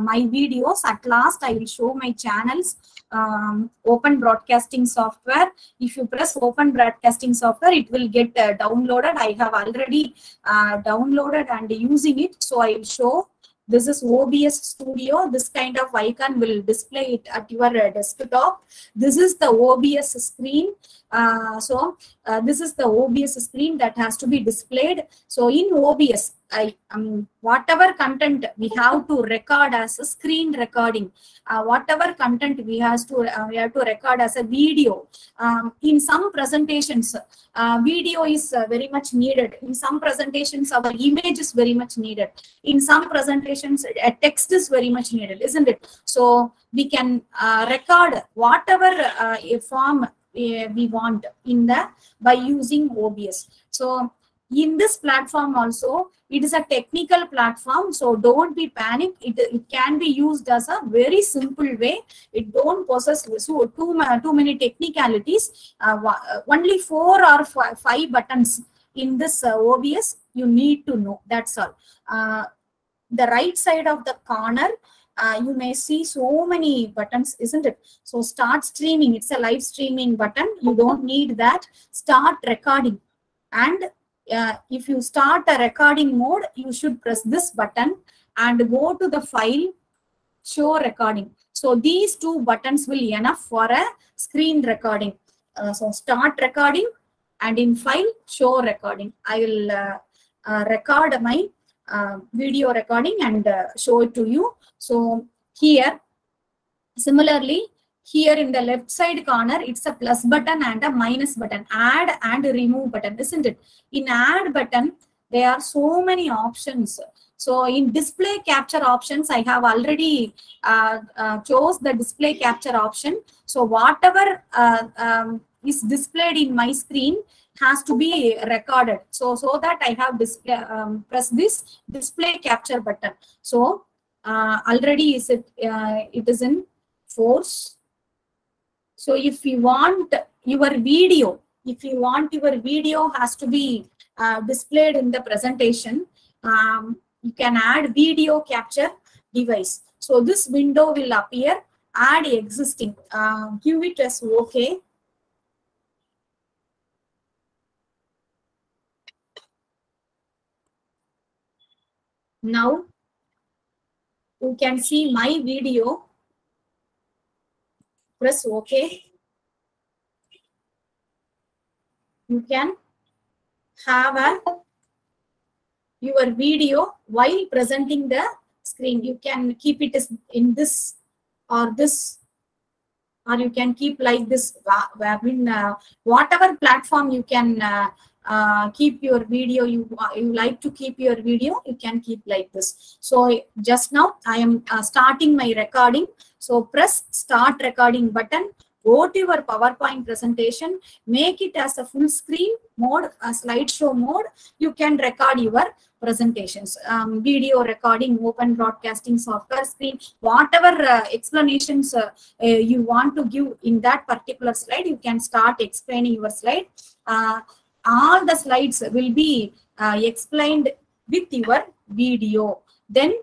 my videos. At last, I will show my channels. Open Broadcasting Software. If you press Open Broadcasting Software, it will get downloaded. I have already downloaded and using it. So I will show. This is OBS Studio. This kind of icon will display it at your desktop. This is the OBS screen. This is the OBS screen that has to be displayed. So in OBS, whatever content we have to record as a screen recording, whatever content we have to record as a video. In some presentations, video is very much needed. In some presentations, our image is very much needed. In some presentations, text is very much needed, isn't it? So we can record whatever form we want by using OBS. So in this platform also, it is a technical platform, so don't be panicked. It can be used as a very simple way. It don't possess too many technicalities. Only 4 or 5 buttons in this OBS you need to know. That's all. The right side of the corner, you may see so many buttons, isn't it? So start streaming, it's a live streaming button. You don't need that. Start recording. And if you start a recording mode, you should press this button. and go to the file, show recording. So these two buttons will be enough for a screen recording. So start recording, and in file, show recording. I will record my video recording and show it to you. So here, similarly, here in the left side corner, it's a plus button and a minus button, add and remove button, isn't it? In add button, there are so many options. So in display capture options, I have already chose the display capture option. So whatever is displayed in my screen has to be recorded. So that I have press this display capture button. So already it is in force. So if you want your video, has to be displayed in the presentation, you can add video capture device. So this window will appear, add existing, give it as OK. Now you can see my video. Press OK. You can have your video while presenting the screen. You can keep it in this or this, or you can keep like this. Whatever platform you can keep your video, you like to keep your video, you can keep like this. So just now I am starting my recording. So press start recording button. Go to your PowerPoint presentation, make it as a full screen mode, a slideshow mode. You can record your presentations, video recording, open broadcasting software screen, whatever explanations you want to give in that particular slide, you can start explaining your slide. All the slides will be explained with your video. Then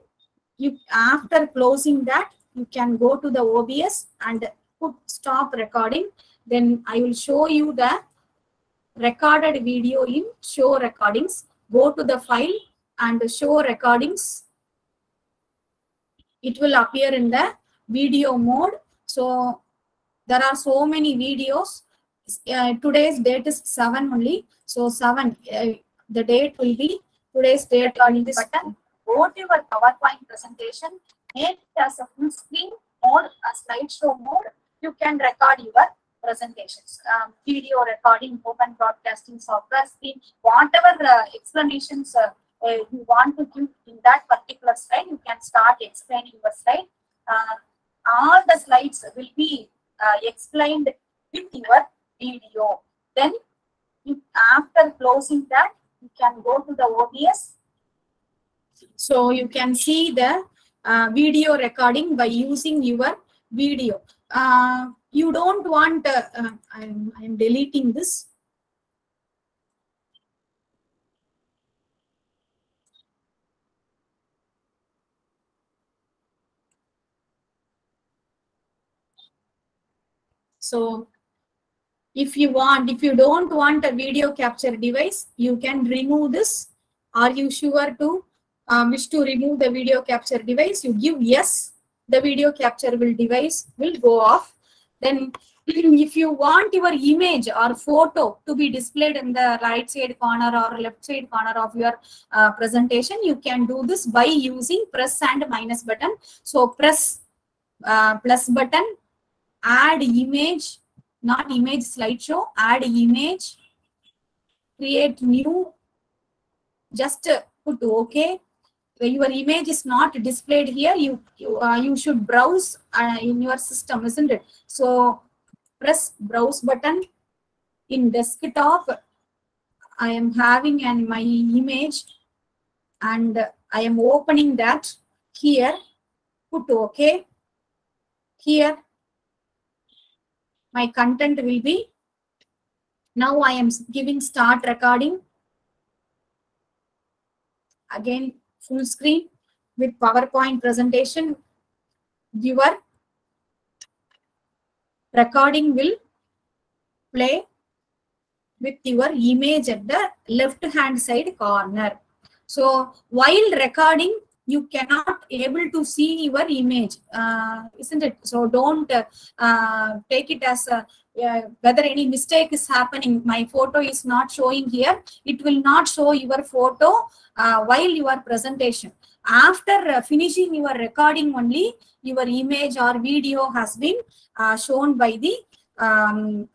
you, after closing that, you can go to the OBS and put stop recording. Then I will show you the recorded video in show recordings. Go to the file and show recordings. It will appear in the video mode. So there are so many videos. Today's date is 7 only. So 7, the date will be today's date on this button. Go to your PowerPoint presentation, make it as a full screen mode, a slideshow mode. You can record your presentations, video recording, open broadcasting software screen, whatever explanations you want to give in that particular slide, you can start explaining your slide. All the slides will be explained with your video. Then after closing that, you can go to the OBS. So you can see the video recording by using your video. You don't want, I'm deleting this. So if you don't want a video capture device, you can remove this. Are you sure to wish to remove the video capture device? You give yes, the video capture device will go off. Then if you want your image or photo to be displayed in the right side corner or left side corner of your presentation, you can do this by using plus and minus button. So press plus button, add image, not image slideshow, add image, create new, just put OK. Your image is not displayed here. You should browse in your system, isn't it? So press browse button. In desktop, I am having my image and I am opening that. Here, put OK. Here, my content will be. Now I am giving start recording. Again, full screen with PowerPoint presentation. Your recording will play with your image at the left hand side corner. So while recording, you cannot able to see your image, isn't it? So don't take it as a whether any mistake is happening. My photo is not showing here. It will not show your photo while your presentation. After finishing your recording only, your image or video has been shown by the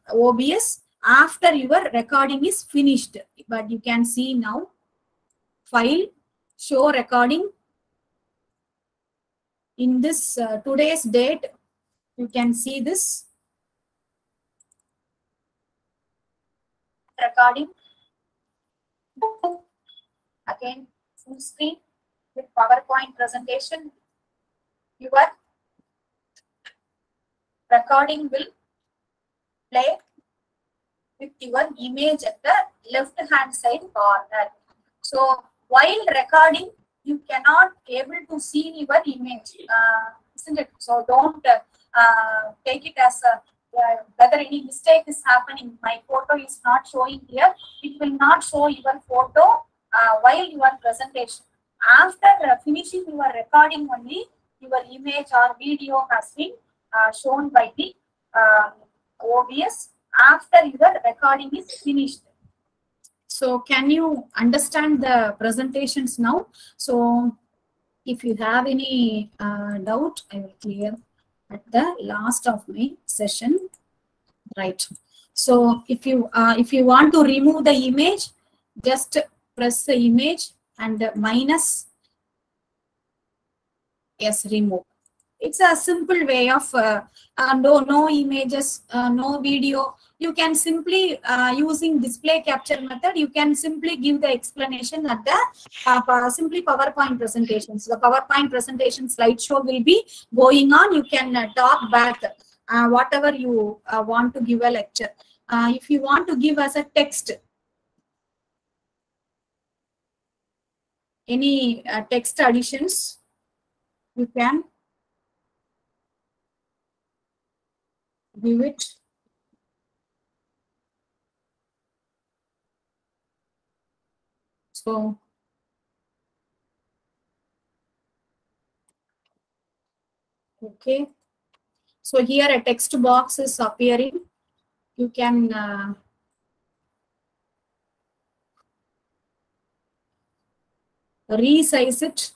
OBS after your recording is finished. But you can see now, file, show recording. In this today's date, you can see this recording. Again, full screen with PowerPoint presentation. Your recording will play with your image at the left hand side corner. So while recording, you cannot able to see your image, isn't it? So don't take it as a whether any mistake is happening. My photo is not showing here. It will not show your photo while your presentation. After finishing your recording only, your image or video has been shown by the OBS after your recording is finished. So can you understand the presentations now? So if you have any doubt, I will clear at the last of my session. Right. So if you want to remove the image, just press the image and minus. Yes, remove. It's a simple way of no images, no video. You can simply using display capture method, you can simply give the explanation at the simply PowerPoint presentations. The PowerPoint presentation slideshow will be going on. You can talk back whatever you want to give a lecture. If you want to give as a text, any text additions, you can give it. So okay, so here a text box is appearing. You can resize it.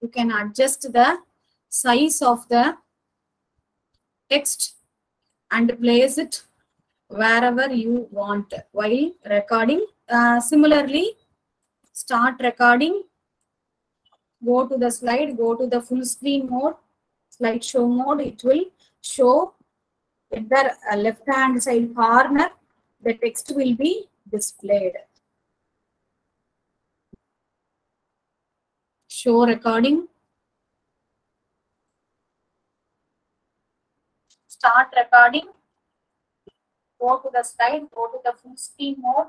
You can adjust the size of the text and place it wherever you want while recording. Similarly, start recording, go to the slide, go to the full screen mode, slideshow mode. It will show at the left hand side corner, the text will be displayed. Show recording. Start recording. Go to the slide, go to the full screen mode,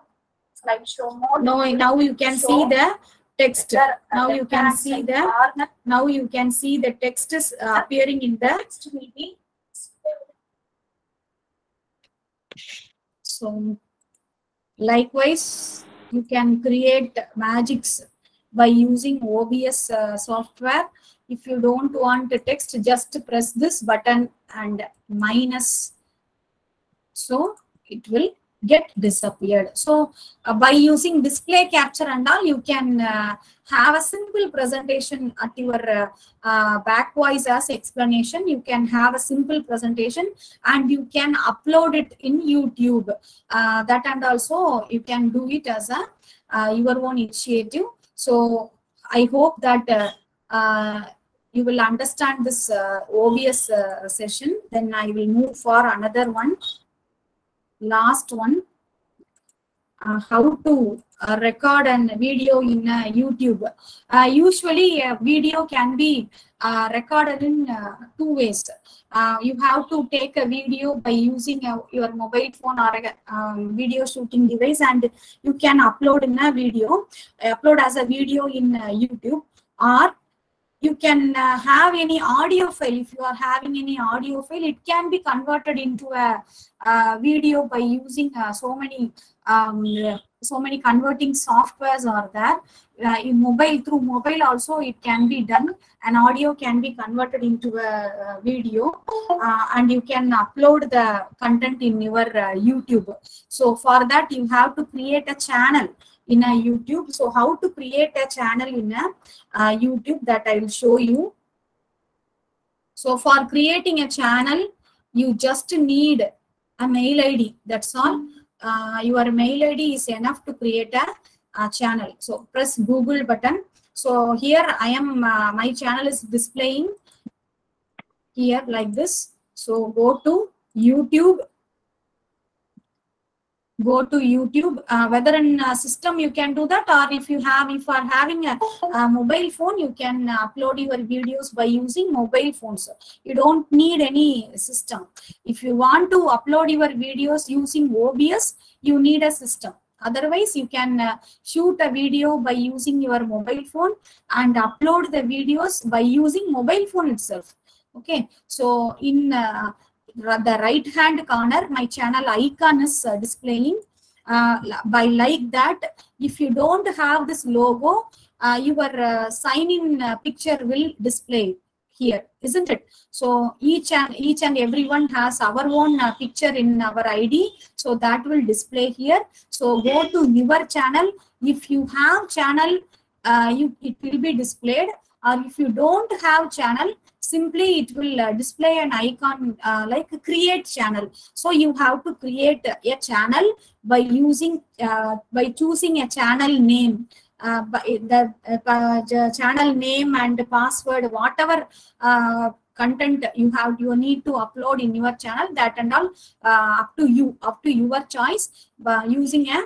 slideshow mode. Now you can see the text. Now you can see the text is appearing in the text will be displayed. So likewise, you can create magics by using OBS software. If you don't want the text, just press this button and minus. So it will get disappeared. So by using display capture and all, you can have a simple presentation at your back voice as explanation. You can have a simple presentation and you can upload it in YouTube. That and also you can do it as a your own initiative. So I hope that you will understand this OBS session. Then I will move for another one. Last one, how to record a video in YouTube. Usually a video can be recorded in two ways. You have to take a video by using your mobile phone or a video shooting device, and you can upload in a video, upload as a video in YouTube, or you can have any audio file. If you are having any audio file, it can be converted into a video by using so many converting softwares are there. In mobile, through mobile also it can be done. An audio can be converted into a video, and you can upload the content in your YouTube. So for that you have to create a channel in a YouTube. So how to create a channel in a YouTube, that I will show you. So for creating a channel, you just need a mail ID. That's all. Your mail ID is enough to create a channel. So press Google button. So here I am, my channel is displaying here like this. So go to YouTube. Go to YouTube. Whether in system you can do that, or if you are having a mobile phone, you can upload your videos by using mobile phones. You don't need any system. If you want to upload your videos using OBS, you need a system. Otherwise, you can shoot a video by using your mobile phone and upload the videos by using mobile phone itself. Okay, so in the right hand corner, my channel icon is displaying. By like that, if you don't have this logo, your sign in picture will display here, isn't it? So each and everyone has our own picture in our ID, so that will display here. So go to your channel. If you have channel, it will be displayed, or if you don't have channel, simply it will display an icon like create channel. So you have to create a channel by using by choosing a channel name. By the channel name and password, whatever content you need to upload in your channel, that and all up to your choice, by using a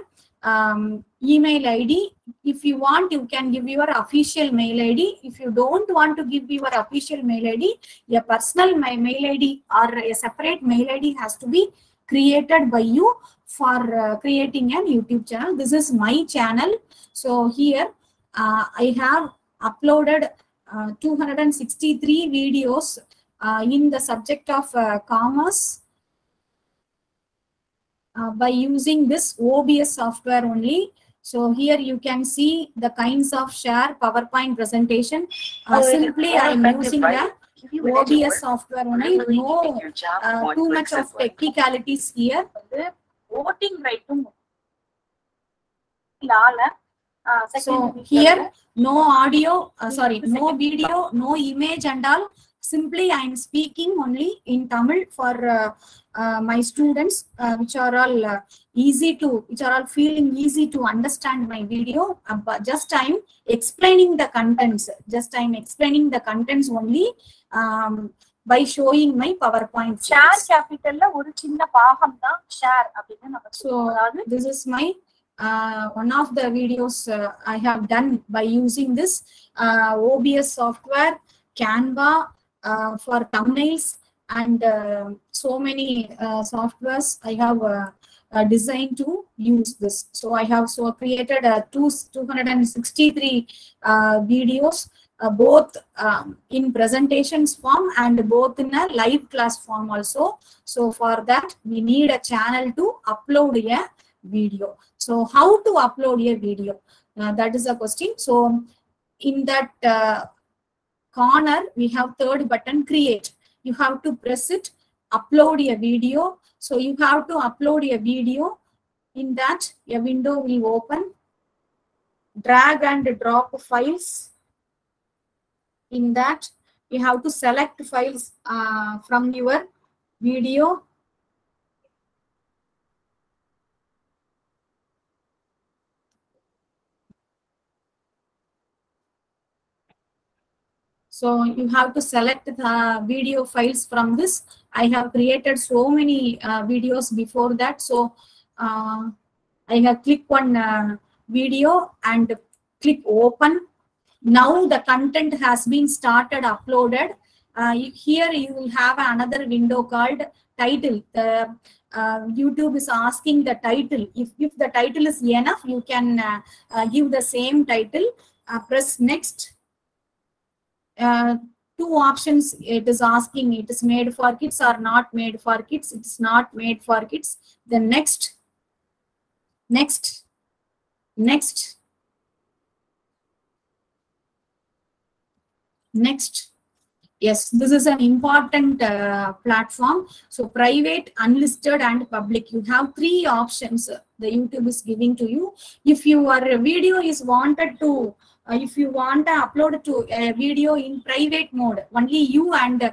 email ID. If you want, you can give your official mail ID. If you don't want to give your official mail ID, a personal mail ID or a separate mail ID has to be created by you for creating an YouTube channel. This is my channel. So here I have uploaded 263 videos in the subject of commerce by using this OBS software only. So here you can see the kinds of share PowerPoint presentation. Simply I am using the OBS software only. No too much of technicalities here. Voting right. So here no audio, no video, no image and all. Simply I am speaking only in Tamil for my students, which are all feeling easy to understand my video. But just I am explaining the contents. Just I am explaining the contents only by showing my PowerPoint. Share capital la oru chinna paagam da share appadina namak. So this is my one of the videos I have done by using this OBS software, Canva for thumbnails, and so many softwares I have designed to use this. So I have created 263 videos, both in presentations form and both in a live class form also. So for that we need a channel to upload a video. So how to upload a video? That is a question. So in that corner we have third button, create. You have to press it, upload a video. So you have to upload a video. In that a window will open. Drag and drop files. In that you have to select files from your video. So you have to select the video files from this. I have created so many videos before that. So I I have clicked one video and click open. Now the content has been started uploaded. Here you will have another window called title. The YouTube is asking the title. If the title is enough, you can give the same title. Press next. Two options it is asking. It is made for kids or not made for kids. It's not made for kids. Then next, next, next, next. Yes, this is an important platform. So private, unlisted, and public. You have three options the YouTube is giving to you. If your video is wanted to, if you want to upload to a video in private mode, only you and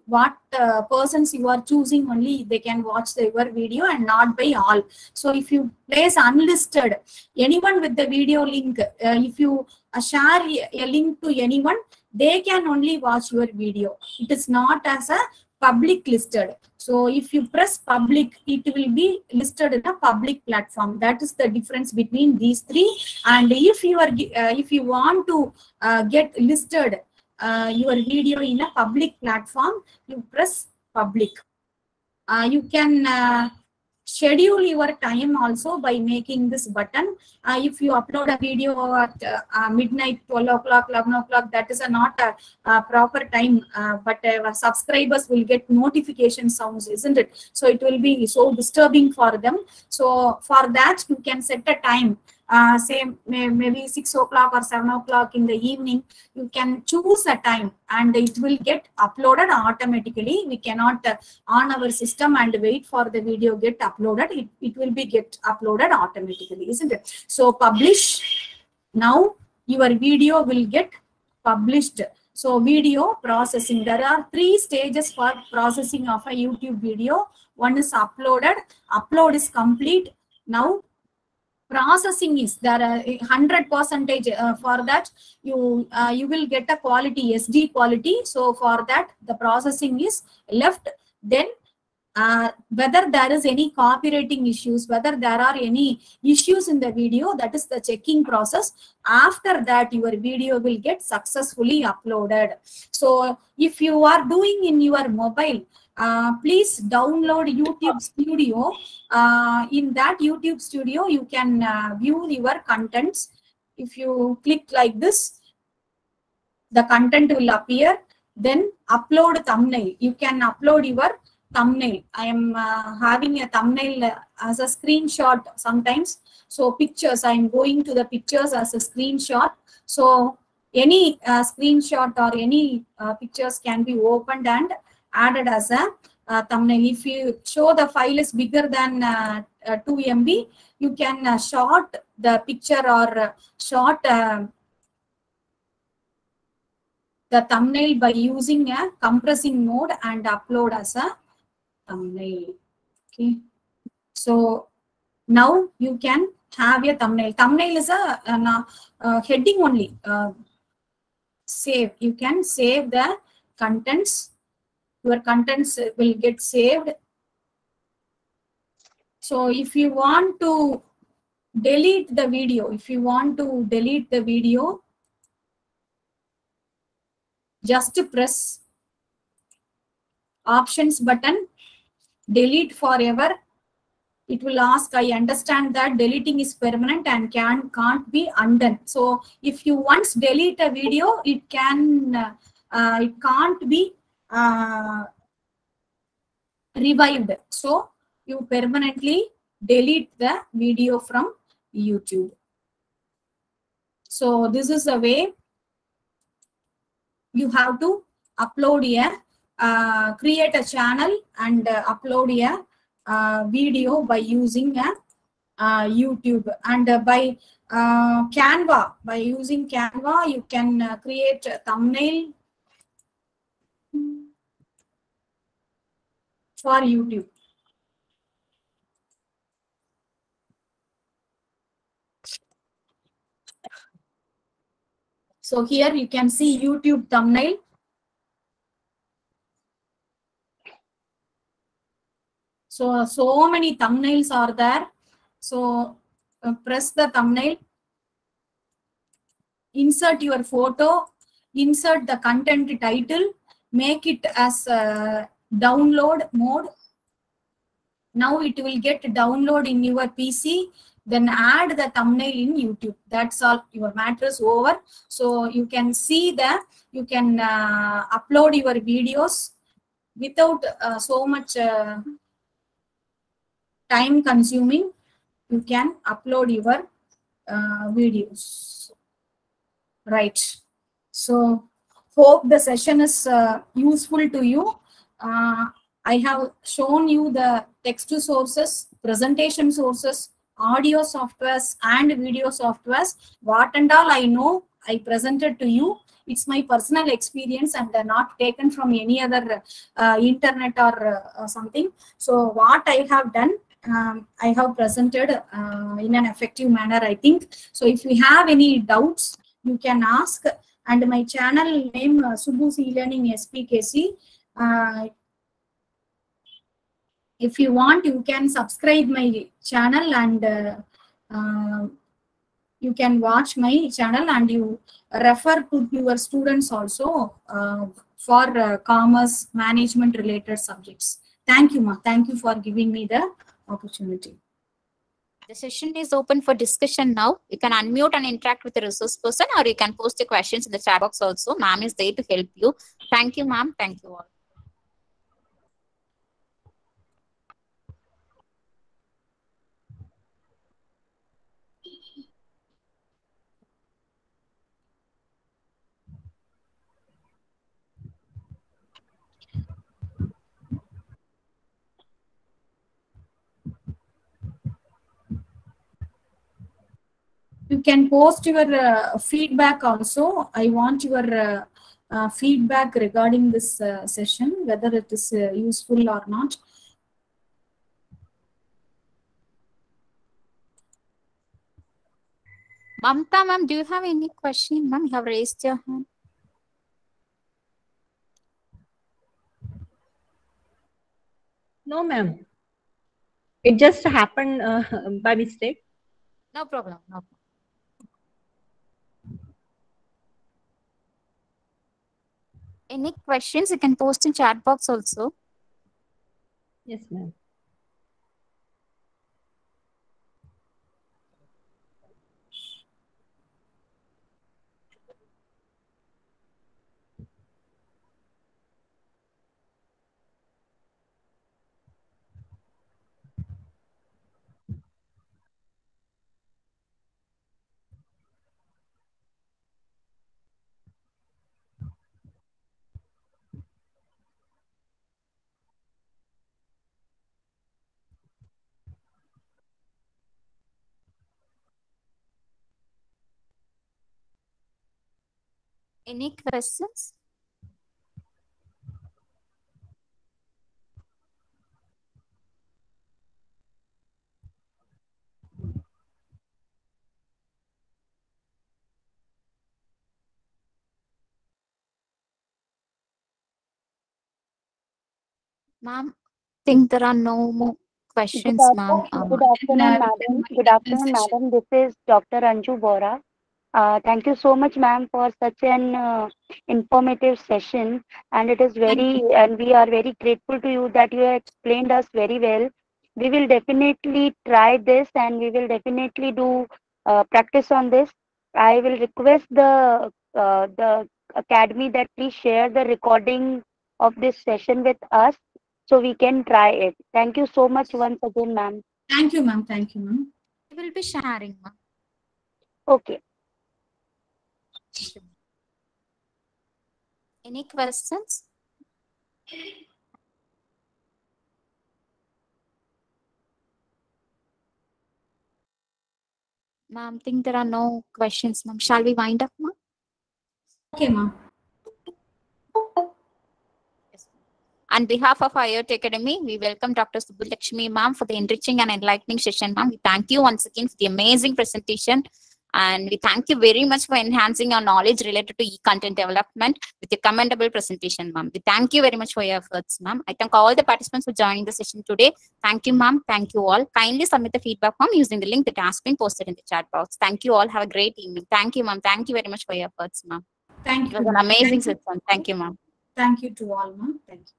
what persons you are choosing, only they can watch your video and not by all. So if you place unlisted, anyone with the video link, if you share a link to anyone, they can only watch your video. It is not as a public listed. So if you press public, it will be listed in a public platform. That is the difference between these three. And if you want to get listed your video in a public platform, you press public. You can schedule your time also by making this button. If you upload a video at midnight, 12 o'clock, 11 o'clock, that is not a proper time, but subscribers will get notification sounds, isn't it? So it will be so disturbing for them. So for that, you can set a time. Say maybe 6 o'clock or 7 o'clock in the evening, you can choose a time and it will get uploaded automatically. We cannot on our system and wait for the video get uploaded. It will be get uploaded automatically, isn't it? So publish. Now your video will get published. So video processing. There are three stages for processing of a YouTube video. One is uploaded. Upload is complete. Now processing is there 100% for that you will get a quality SD quality. So for that the processing is left. Then whether there is any copywriting issues, whether there are any issues in the video, that is the checking process. After that your video will get successfully uploaded. So if you are doing in your mobile, please download YouTube Studio. In that YouTube Studio, you can view your contents. If you click like this, the content will appear. Then upload thumbnail. You can upload your thumbnail. I am having a thumbnail as a screenshot sometimes. So pictures, I am going to the pictures as a screenshot. So any screenshot or any pictures can be opened and added as a thumbnail. If you show the file is bigger than 2 MB, you can short the picture or short the thumbnail by using a compressing mode and upload as a thumbnail. Okay, so now you can have a thumbnail. Thumbnail is a heading only. Save. You can save the contents. Your contents will get saved. So if you want to delete the video, just press options button, delete forever. It will ask, I understand that deleting is permanent and can't be undone. So if you once delete a video, it can't be revived. So you permanently delete the video from YouTube. So this is the way you have to upload a create a channel and upload a video by using a YouTube. And by Canva, by using Canva, you can create a thumbnail for YouTube. So here you can see YouTube thumbnail. So many thumbnails are there. So press the thumbnail, insert your photo, insert the content title, make it as download mode. Now it will get download in your PC. Then add the thumbnail in YouTube. That's all. Your matter is over. So you can see that you can upload your videos without so much time consuming. You can upload your videos. Right. So hope the session is useful to you. I have shown you the text sources, presentation sources, audio softwares and video softwares. What and all I know, I presented to you. It's my personal experience and not taken from any other internet or something. So what I have done, I have presented in an effective manner, I think. So if you have any doubts, you can ask. And my channel name Subbu's E-Learning SPKC. If you want, you can subscribe my channel and you can watch my channel, and you refer to your students also for commerce management related subjects. Thank you, ma. Thank you for giving me the opportunity. The session is open for discussion now. You can unmute and interact with the resource person, or you can post your questions in the chat box also. Ma'am is there to help you. Thank you, ma'am. Thank you all. You can post your feedback also. I want your feedback regarding this session, whether it is useful or not. Mamta, ma'am, do you have any question? Ma'am, you have raised your hand. No, ma'am. It just happened by mistake. No problem. No problem. Any questions, you can post in chat box also. Yes, ma'am. Any questions? Ma'am, think there are no more questions, ma'am. Good afternoon, madam. Good afternoon, madam. This is Dr. Anju Bora. Thank you so much, ma'am, for such an informative session. And it is and we are very grateful to you that you have explained us very well. We will definitely try this, and we will definitely do practice on this. I will request the academy that please share the recording of this session with us, so we can try it. Thank you so much once again, ma'am. Thank you, ma'am. Thank you, ma'am. I will be sharing, ma'am. Okay. Any questions? Ma'am, think there are no questions, ma'am. Shall we wind up, ma'am? Okay, ma'am. Yes. On behalf of IoT Academy, we welcome Dr. Subbulakshmi, ma'am, for the enriching and enlightening session, ma'am. We thank you once again for the amazing presentation. And we thank you very much for enhancing our knowledge related to e-content development with a commendable presentation, ma'am. We thank you very much for your efforts, ma'am. I thank all the participants for joining the session today. Thank you, ma'am. Thank you all. Kindly submit the feedback form using the link that has been posted in the chat box. Thank you all. Have a great evening. Thank you, ma'am. Thank you very much for your efforts, ma'am. Thank It you. was an ma'am. amazing Thank you. session. Thank you, ma'am. Thank you to all, ma'am. Thank you.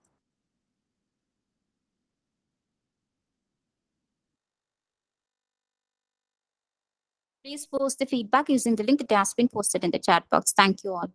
Please post the feedback using the link that has been posted in the chat box. Thank you all.